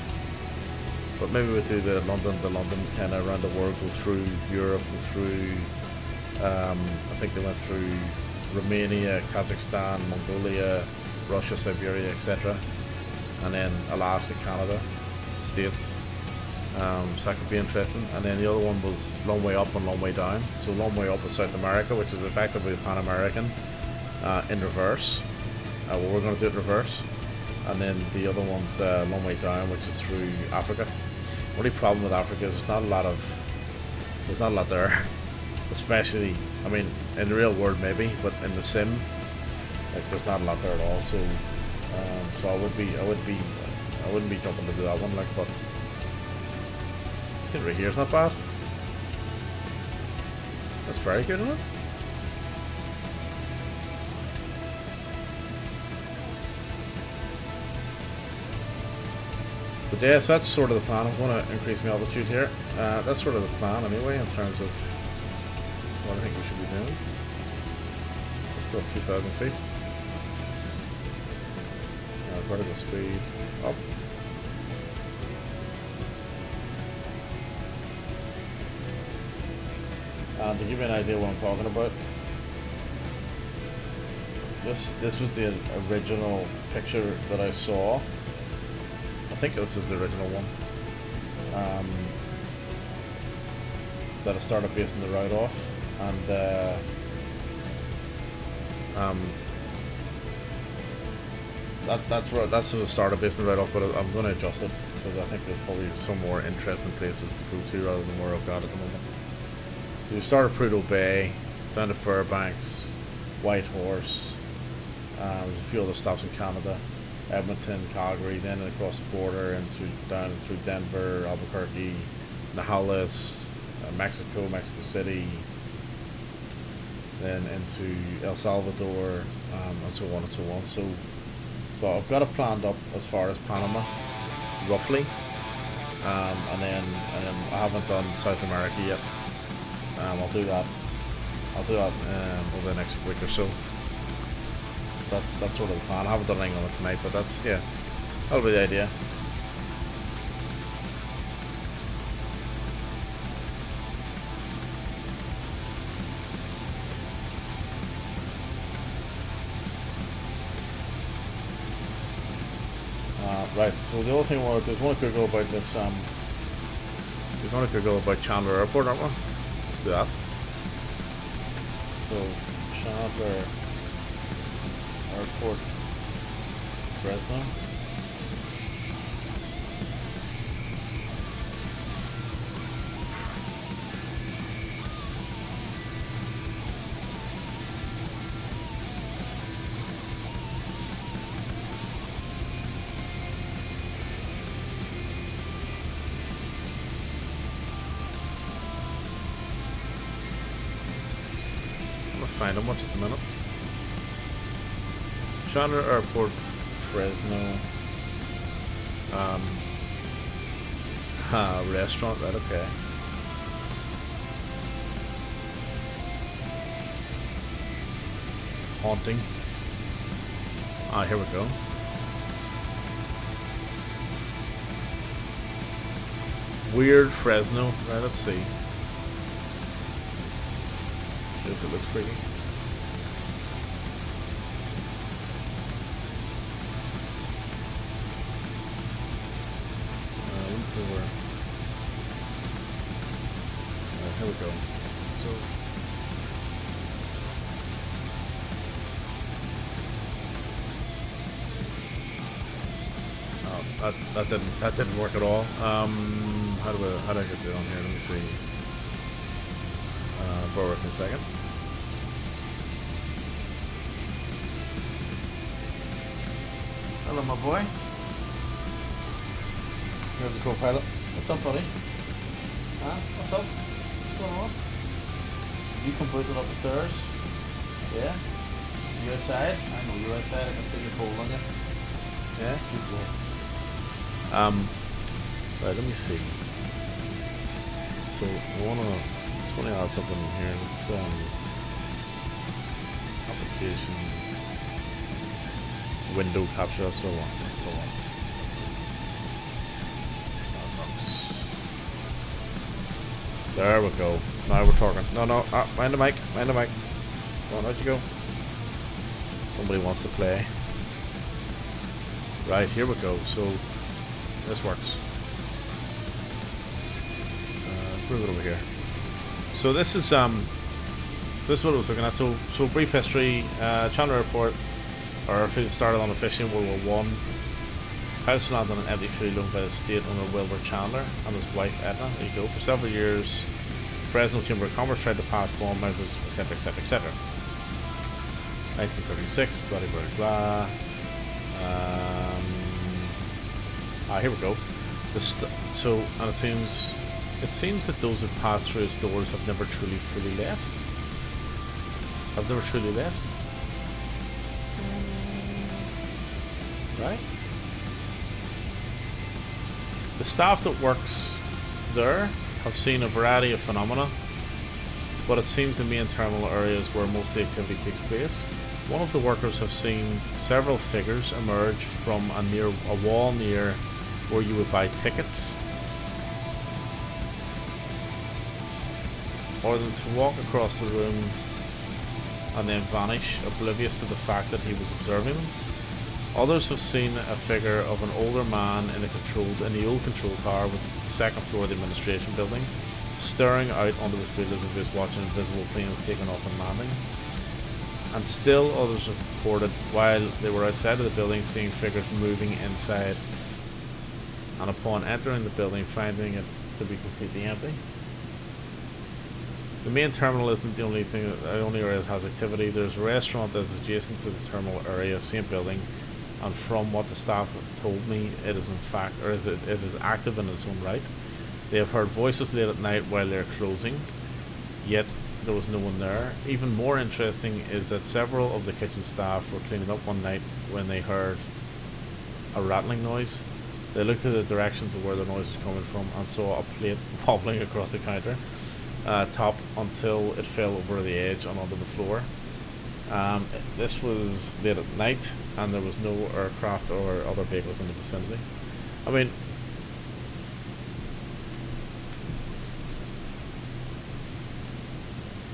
but maybe we'll do the London kind of around the world, go through Europe, go through. I think they went through Romania, Kazakhstan, Mongolia, Russia, Siberia, etc., and then Alaska, Canada, States. So that could be interesting. And then the other one was long way up and long way down. So long way up is South America, which is effectively a Pan American in reverse. Well, we're going to do it in reverse. And then the other one's long way down, which is through Africa. The only problem with Africa is there's not a lot there. Especially, I mean, in the real world maybe, but in the sim, like, there's not a lot there at all. So, so I wouldn't be jumping to do that one. Like, but scenery here is not bad. That's very good, isn't it? But yeah, so that's sort of the plan. I'm going to increase my altitude here. That's sort of the plan anyway, in terms of what I think we should be doing. Let's go up 2,000 feet. Vertical speed up. And to give you an idea what I'm talking about, this was the original picture that I saw. I think this was the original one. That I started basing the route off, and that's where I started basing the route off. But I'm going to adjust it because I think there's probably some more interesting places to go to rather than where I've got at the moment. So you start at Prudhoe Bay, down to Fairbanks, Whitehorse. There's a few other stops in Canada. Edmonton, Calgary, then across the border down through Denver, Albuquerque, Nogales, Mexico City, then into El Salvador, and so on and so on. So I've got it planned up as far as Panama, roughly, and then I haven't done South America yet. I'll do that over the next week or so. That's sort of the plan. I haven't done anything on it tonight, but that'll be the idea. Right, so the other thing I want to do is want to Google about this, we're going to Google about Chandler Airport, aren't we? Let's do that. So, Chandler Airport, Fresno. Find how much at the minute. Chandler Airport, Fresno. Restaurant, right? Okay. Haunting. Here we go. Weird Fresno. Right, let's see. If it looks freaky. Here we go. So that didn't work at all. How do I get that on here? Let me see. Bear with me a second. Hello, my boy. Here's the co-pilot. What's up, buddy? Huh? What's up? What's going on? You come booting up the stairs? Yeah? You outside? I know you're outside. I can see your pole on you. Yeah? Good boy. Right, let me see. So, I want to add something in here. Let's, application. Window capture, that's what I want. That's what I want. There we go. Now we're talking. No, mind the mic, mind the mic. Come on, out you go. Somebody wants to play. Right, here we go. So, this works. Let's move it over here. So this is what I was looking at. So brief history. Chandler Airport, or started on officially in World War One. House landed on an empty field owned by the state owner Wilbur Chandler and his wife Edna. There you go. For several years, Fresno Chamber of Commerce tried to pass bomb measures, etc., etc., etc. 1936, blah blah blah. Here we go. So, and it seems that those who passed through its doors have never truly fully left. Have never truly left. Right? The staff that works there have seen a variety of phenomena, but it seems the main terminal area is where most of the activity takes place. One of the workers have seen several figures emerge from a wall near where you would buy tickets, or than to walk across the room and then vanish, oblivious to the fact that he was observing them. Others have seen a figure of an older man in the old control tower, which is the second floor of the administration building, staring out onto the field as if he was watching invisible planes taking off and landing. And still others have reported, while they were outside of the building, seeing figures moving inside, and upon entering the building, finding it to be completely empty. The main terminal isn't the only area that has activity. There's a restaurant that is adjacent to the terminal area, same building, and from what the staff told me, it is in fact, or it is active in its own right. They have heard voices late at night while they're closing, yet there was no one there. Even more interesting is that several of the kitchen staff were cleaning up one night when they heard a rattling noise. They looked in the direction to where the noise was coming from and saw a plate wobbling across the counter top until it fell over the edge and onto the floor. This was late at night and there was no aircraft or other vehicles in the vicinity. I mean,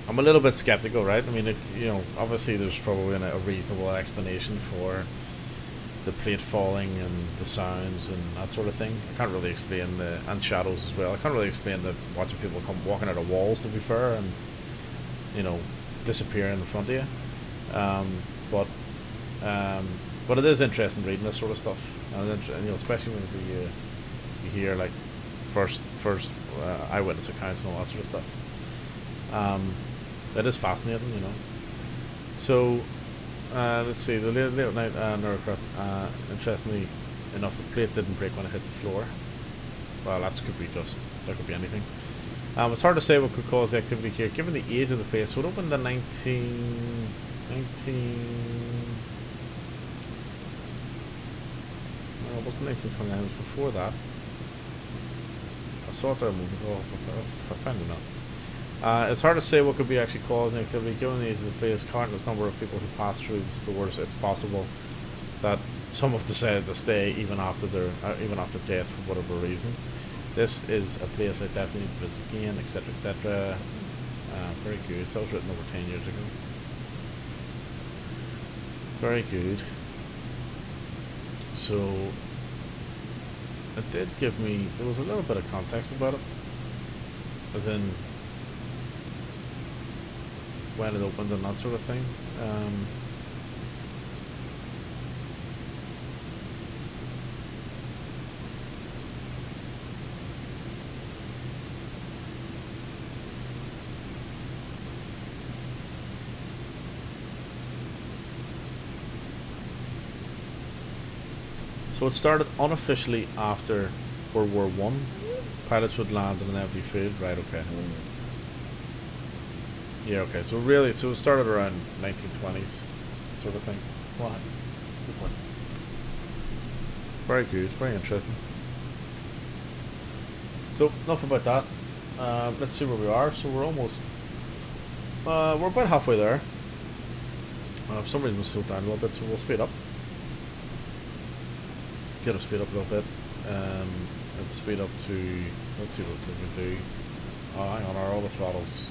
I'm a little bit skeptical, right? I mean, obviously there's probably a reasonable explanation for the plate falling and the sounds and that sort of thing. I can't really explain and shadows as well. I can't really explain watching people come walking out of walls, to be fair, and disappear in the front of you. But it is interesting reading this sort of stuff, and especially when you hear like first eyewitness accounts and all that sort of stuff. That is fascinating, So. Let's see, the late night aircraft, interestingly enough, the plate didn't break when it hit the floor. Well, that could be anything. It's hard to say what could cause the activity here, given the age of the place. So it opened in 19... No, it wasn't 1929, it was before that. I saw it there a moment ago, I found it now. It's hard to say what could be actually causing activity. Given the age of the place, countless number of people who pass through the stores, it's possible that some have decided to stay even after death for whatever reason. This is a place I definitely need to visit again, etc., etc. Very good. So it was written over 10 years ago. Very good. So it did give me. There was a little bit of context about it, as in when it opened and that sort of thing. So it started unofficially after World War One. Pilots would land in an empty field. Right, okay. Yeah, okay. So really, so it started around 1920s sort of thing. What? Good point. Very good, very interesting. So, enough about that. Let's see where we are. So we're almost... we're about halfway there. For some reason we'll slow down a little bit, so we'll speed up. Get our speed up a little bit. Let's speed up to... Let's see what we can do. Oh, hang on, our auto throttles...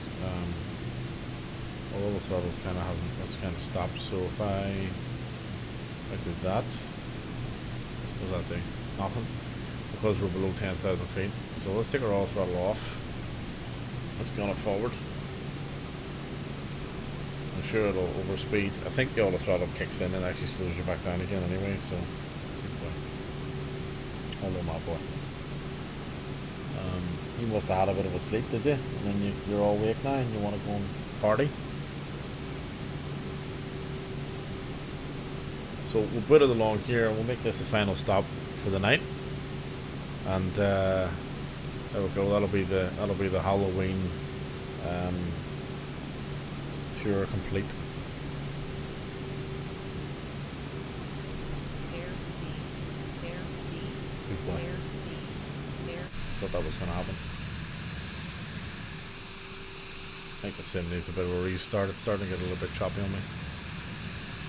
although the throttle kind of hasn't... That's kind of stopped, so if I do that... What does that do? Nothing. Because we're below 10,000 feet. So let's take our auto throttle off. Let's gun it forward. I'm sure it'll overspeed. I think the auto throttle kicks in and actually slows you back down again anyway, so... Hold on, my boy. You must have had a bit of a sleep, did you? And then you're all awake now and you want to go and party? So we'll put it along here and we'll make this the final stop for the night. And there we go. That'll be the Halloween tour complete. Good boy. Thought that was going to happen. I think the sim needs a bit of a restart. It's starting to get a little bit choppy on me.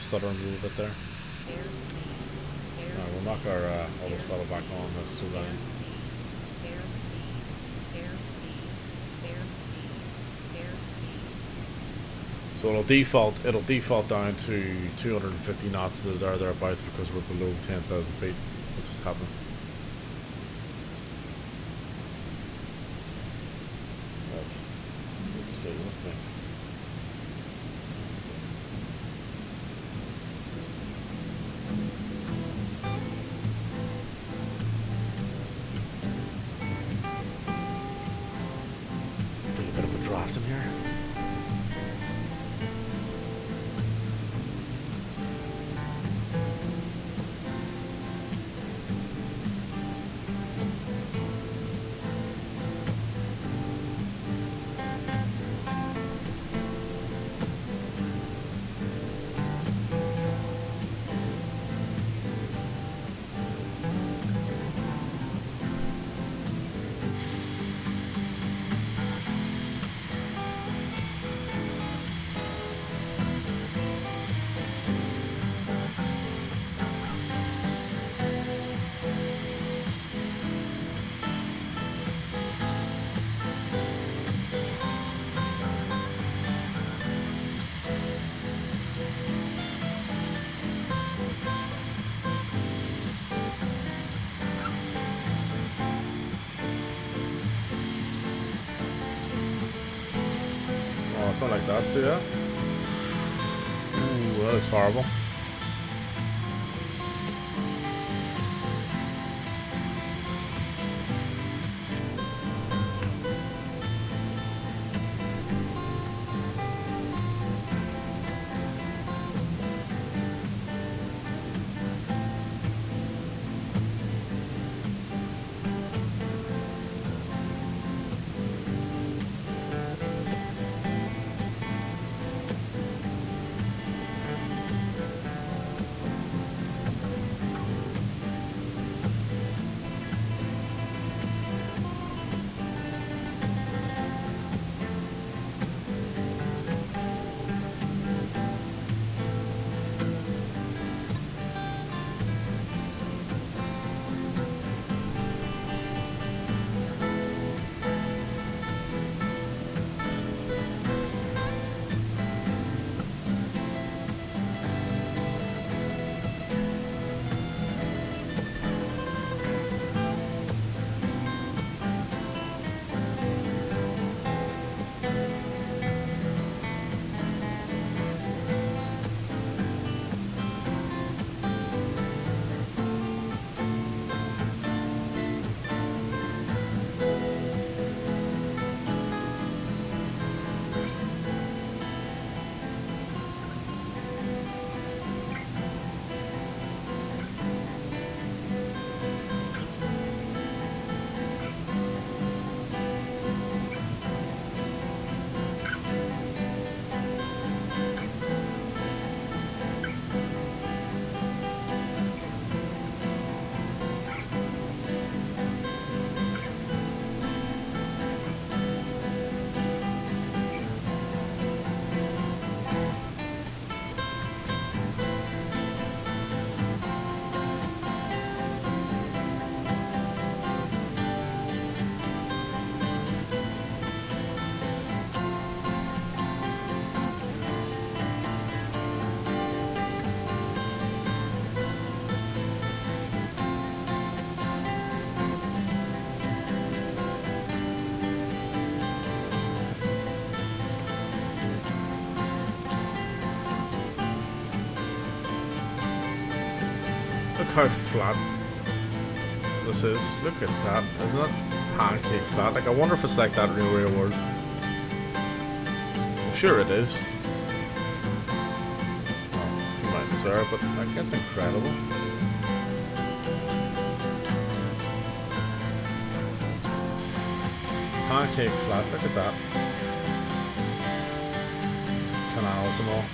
Stuttering a little bit there. Alright, we'll knock our auto throttle back on. Let's slow down. So it'll default down to 250 knots or thereabouts because we're below 10,000 feet. That's what's happening. Right. Let's see, what's next? Feel a bit of a draft in here. Not like that, see that? Ooh, that looks horrible. how flat this is. Look at that. Isn't it pancake flat? Like, I wonder if it's like that in the real world. I'm sure it is. Oh, a few mountains there, but like, that's incredible. Pancake flat, look at that. Canals and all.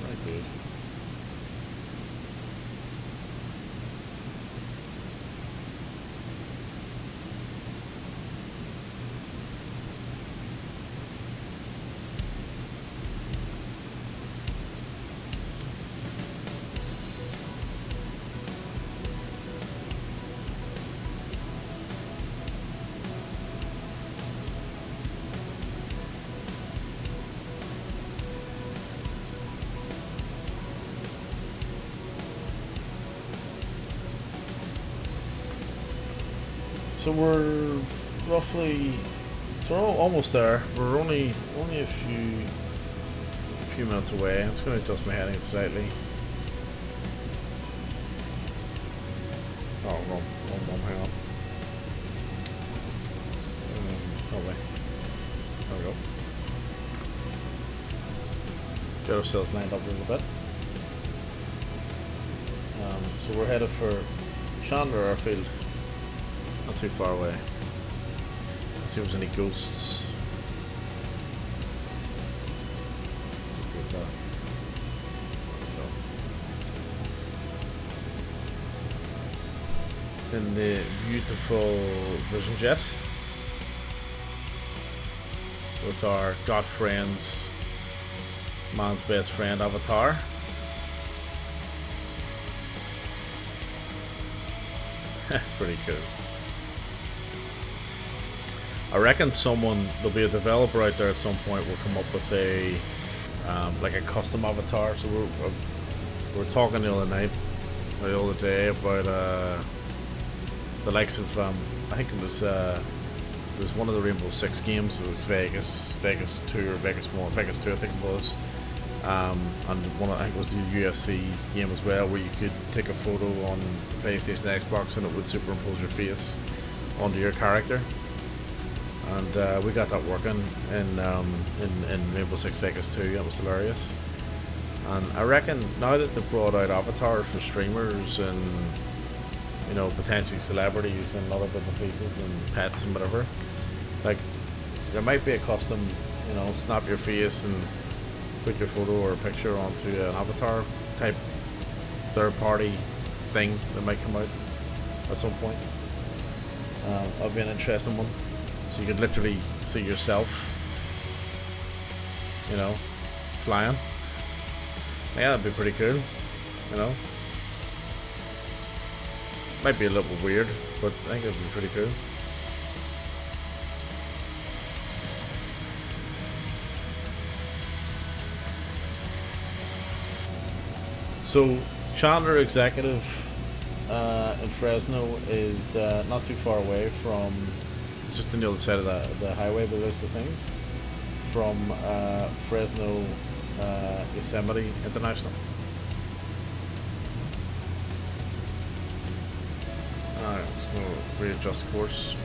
Very good. So we're roughly, so we're almost there. We're only a few minutes away. I'm just going to adjust my heading slightly. Oh, wrong, hang on. Probably. There we go. Get ourselves lined up a little bit. So we're headed for Chandler Airfield. Not too far away. Let's see if there's any ghosts. In the beautiful Vision Jet with our god friends, man's best friend Avatar. That's pretty cool. I reckon there'll be a developer out there at some point will come up with a like a custom avatar. So we're talking the other day about the likes of I think it was one of the Rainbow Six games. It was Vegas 2 or Vegas 1, Vegas 2 I think it was, and I think it was the UFC game as well, where you could take a photo on the PlayStation and Xbox and it would superimpose your face onto your character. And we got that working in Rainbow Six Vegas 2. It was hilarious. And I reckon now that they've brought out avatars for streamers and, you know, potentially celebrities and other bits and pieces and pets and whatever, like, there might be a custom, you know, snap your face and put your photo or picture onto an avatar type third party thing that might come out at some point. That'd be an interesting one. So you could literally see yourself, you know, flying. Yeah, that'd be pretty cool, you know. Might be a little weird, but I think it'd be pretty cool. So, Chandler Executive in Fresno is not too far away from, just on the other side of the highway by the looks of things, from Fresno Yosemite International. Alright, let's go readjust course.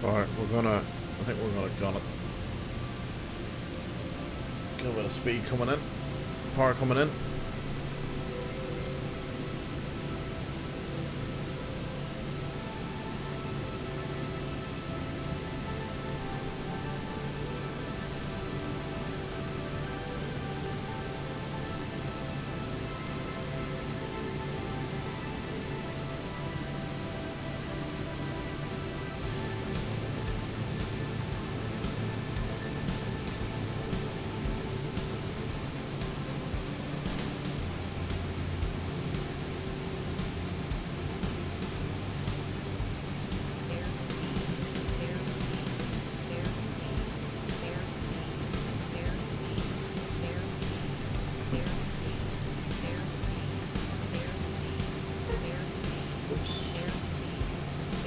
Alright, I think we're gonna gun it. Get a bit of speed coming in. Power coming in.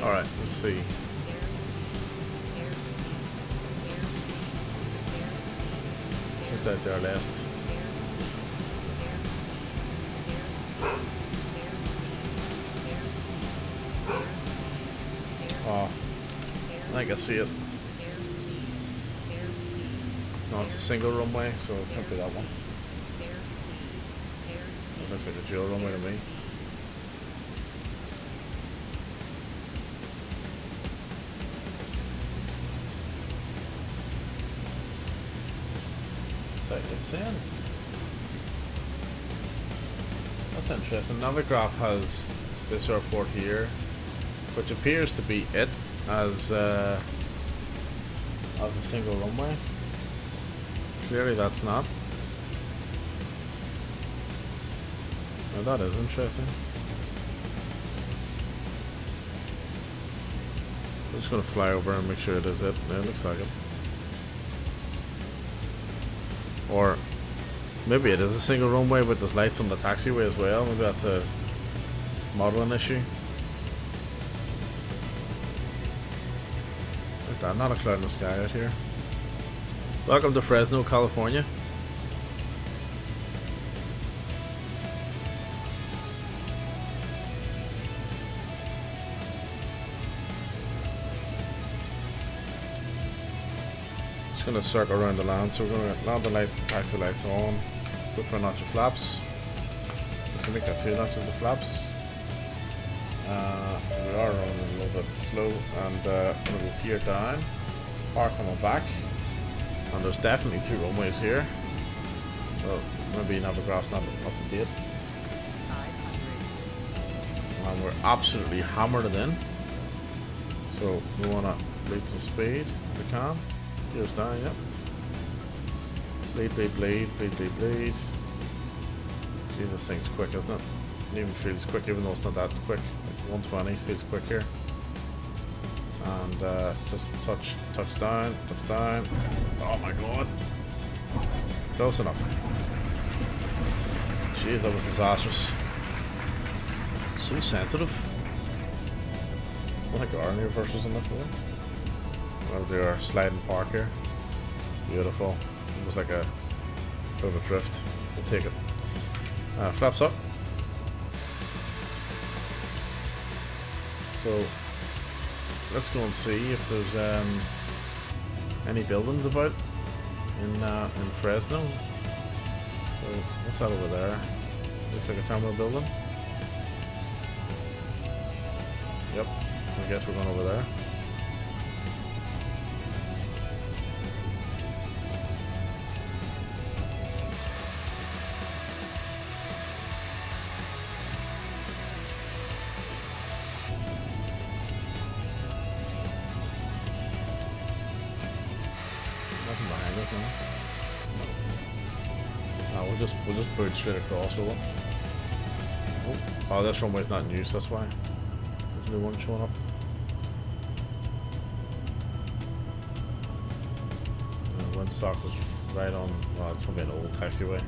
Alright, let's see. What's that there last? Oh, I think I see it. No, it's a single runway, so it can't be that one. It looks like a dual runway to me. It's 10. That's interesting. Navigraph has this airport here, which appears to be it as a single runway. Clearly, that's not. Now that is interesting. I'm just gonna fly over and make sure it is it. Yeah, it looks like it. Or maybe it is a single runway, but there's lights on the taxiway as well. Maybe that's a modeling issue. Look at that, not a cloud in the sky out here. Welcome to Fresno, California. Going to circle around the land, so we're going to land the lights, taxi lights on, go for a notch of flaps. We can make that 2 notches of flaps. We are running a little bit slow, and going to go gear down, power coming back, and there's definitely 2 runways here. Well, maybe Navigraph's not up to date. And we're absolutely hammered it in, so we want to lead some speed if we can. Gears down, yep. Bleed, bleed, bleed, bleed, bleed, bleed. Jeez, this thing's quick, isn't it? It even feels quick, even though it's not that quick. Like 120 feels quick here. And just touch down, touch down. Oh my god. Close enough. Jeez, that was disastrous. So sensitive. I think there are any reversals in this, is there? We'll do our sliding park here. Beautiful. Almost like a bit of a drift. We'll take it. Flaps up. So let's go and see if there's any buildings about in Fresno. So what's that over there? Looks like a terminal building. Yep. I guess we're going over there. No, we'll just boot straight across over. Oh, this runway's not in use, that's why. There's a new one showing up. Windstock was right on. Well, it's probably an old taxiway.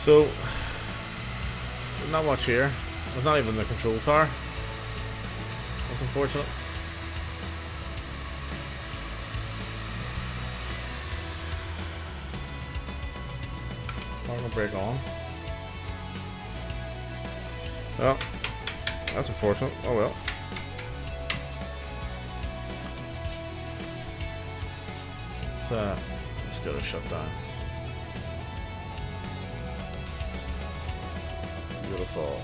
So, not much here. There's not even the control tower. That's unfortunate. Not gonna break on. Well, that's unfortunate. Oh well. Let's get a shutdown. Beautiful.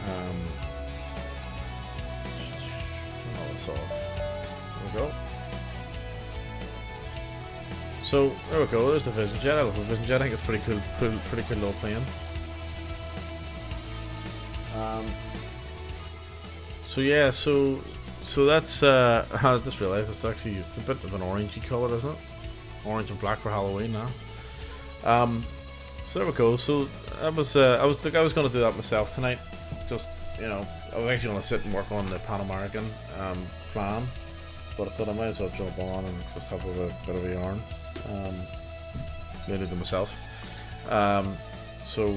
Turn all this off. There we go. So there we go. There's the Vision Jet. I love the Vision Jet. I think it's pretty cool. Pretty cool little plane. So yeah. So that's. I just realised it's a bit of an orangey colour, isn't it? Orange and black for Halloween now. So there we go. So I was going to do that myself tonight. Just, you know, I was actually going to sit and work on the Pan American plan, but I thought I might as well jump on and just have a bit of a yarn. Made it to myself. So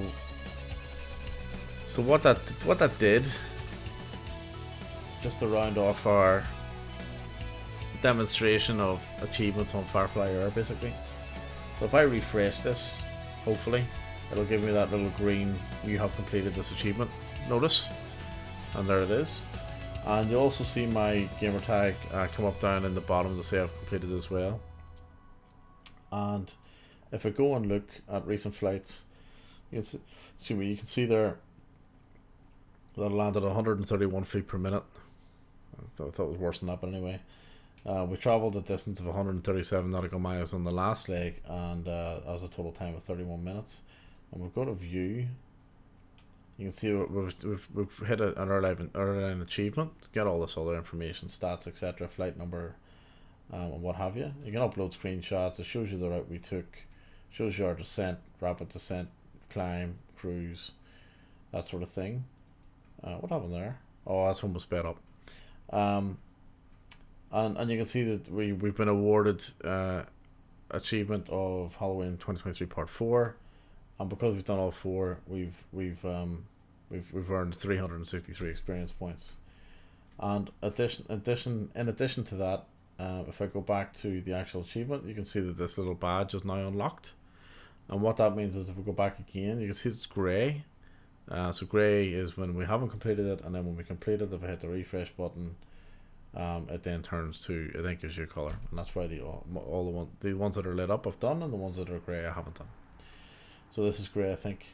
what that did, just to round off our demonstration of achievements on Firefly Air, basically. So if I refresh this, hopefully it'll give me that little green "you have completed this achievement" notice, and there it is. And you'll also see my gamer tag come up down in the bottom to say I've completed as well. And if I go and look at recent flights, you can see there that I landed 131 feet per minute. I thought it was worse than that, but anyway. We travelled a distance of 137 nautical miles on the last leg, and as a total time of 31 minutes. And we've got a view. You can see we've hit an airline achievement. Get all this other information, stats, etc., flight number, and what have you. You can upload screenshots. It shows you the route we took, shows you our descent, rapid descent, climb, cruise, that sort of thing. What happened there? Oh, that's when we sped up. And you can see that we've been awarded achievement of Halloween 2023 Part 4, and because we've done all 4, we've earned 363 experience points. And in addition to that, if I go back to the actual achievement, you can see that this little badge is now unlocked. And what that means is if we go back again, you can see it's grey. So grey is when we haven't completed it, and then when we complete it, if I hit the refresh button, it then turns to, I think, is your colour, and that's why all the ones that are lit up I've done, and the ones that are grey I haven't done. So this is grey, I think.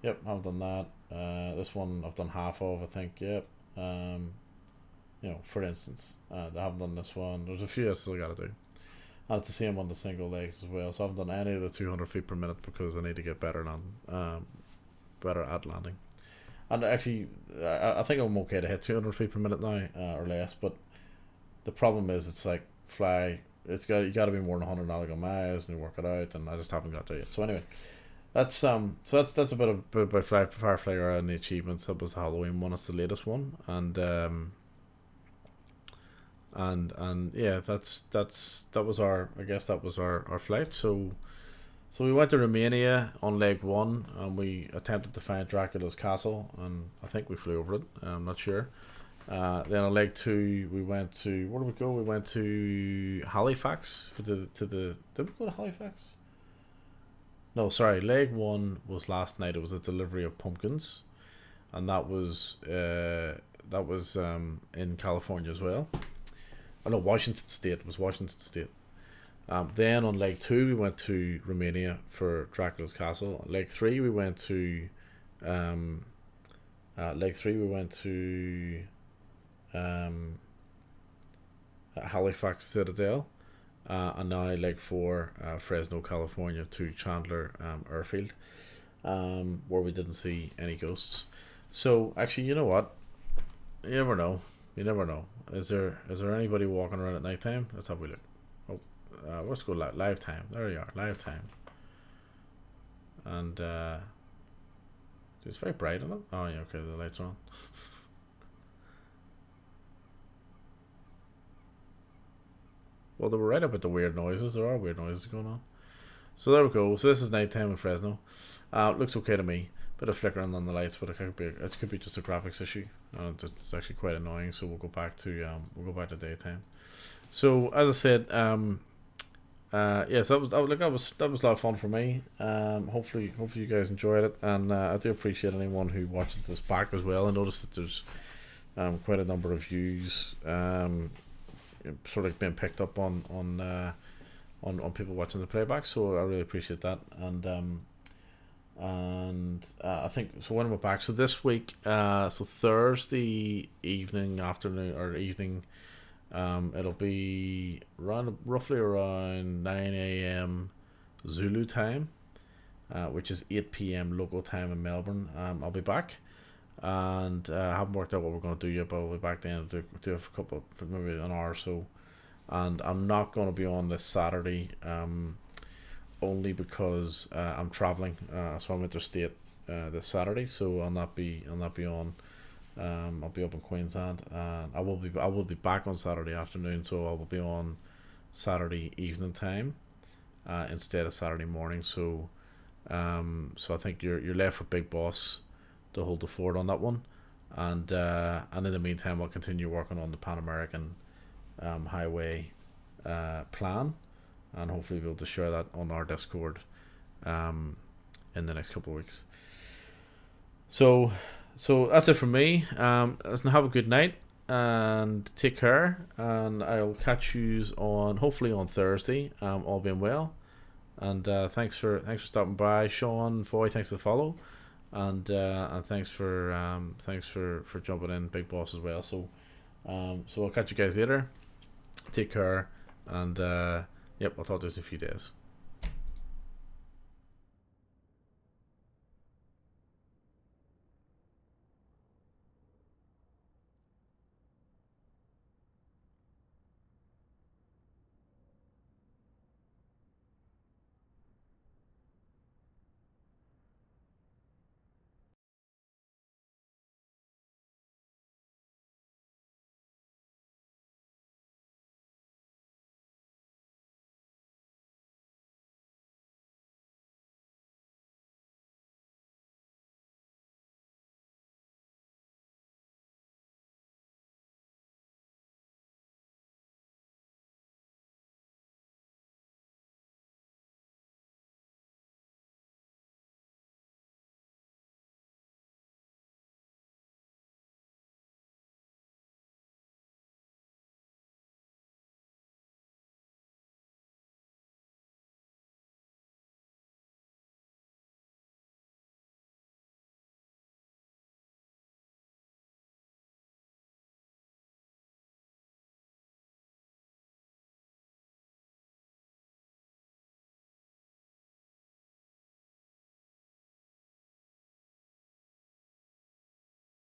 Yep, I haven't done that. This one I've done half of, I think. Yep. You know, for instance, I haven't done this one. There's a few I still got to do. And it's the same on the single legs as well. So I haven't done any of the 200 feet per minute because I need to get better at landing. And actually, I think I'm okay to hit 200 feet per minute now, or less. But the problem is, it's like fly. You got to be more than 100 nautical miles, and you work it out. And I just haven't got there yet. So anyway, that's a bit about Firefly and the achievements. That was the Halloween one. It's the latest one, and yeah, that was our flight. So we went to Romania on leg 1, and we attempted to find Dracula's castle, and I think we flew over it. I'm not sure. Then on leg 2, we went to, where did we go? We went to Halifax did we go to Halifax? No, sorry. Leg 1 was last night. It was a delivery of pumpkins, and that was in California as well. Oh no, Washington State. It was Washington State. Then on leg 2 we went to Romania for Dracula's castle. On leg 3 we went to Halifax Citadel, and now leg 4 Fresno, California to Chandler Airfield, where we didn't see any ghosts. So actually, you know what? You never know. Is there anybody walking around at night time? Let's have a look. Oh, let's go live time. There you are, live time. And it's very bright, isn't it? Oh yeah, okay, the lights are on. Well, they were right about the weird noises. There are weird noises going on. So there we go. So this is nighttime in Fresno. Looks okay to me. bit of flickering on the lights, but it could be just a graphics issue, and it's actually quite annoying. So we'll go back to daytime. So as I said, yes, that was a lot of fun for me. Hopefully you guys enjoyed it, and I do appreciate anyone who watches this back as well. I noticed that there's quite a number of views sort of being picked up on people watching the playback. So I really appreciate that, and I think so. When we're back, so this week, so Thursday afternoon or evening. It'll be roughly around 9 a.m. Zulu time, which is 8 p.m. local time in Melbourne. I'll be back, and I haven't worked out what we're going to do yet, but I'll be back then to do a couple, maybe an hour or so. And I'm not going to be on this Saturday, only because I'm traveling, so I'm interstate this Saturday, so I'll not be on. I'll be up in Queensland, and I will be back on Saturday afternoon, so I will be on Saturday evening time instead of Saturday morning. So I think you're left with Big Boss to hold the fort on that one, and in the meantime I'll continue working on the Pan American highway plan, and hopefully be able to share that on our Discord in the next couple of weeks. So that's it from me. Listen, have a good night and take care. And I'll catch you hopefully on Thursday. All being well. And thanks for stopping by, Sean Foy. Thanks for the follow, and thanks for jumping in, Big Boss as well. So I'll catch you guys later. Take care, and yep, I'll talk to you in a few days.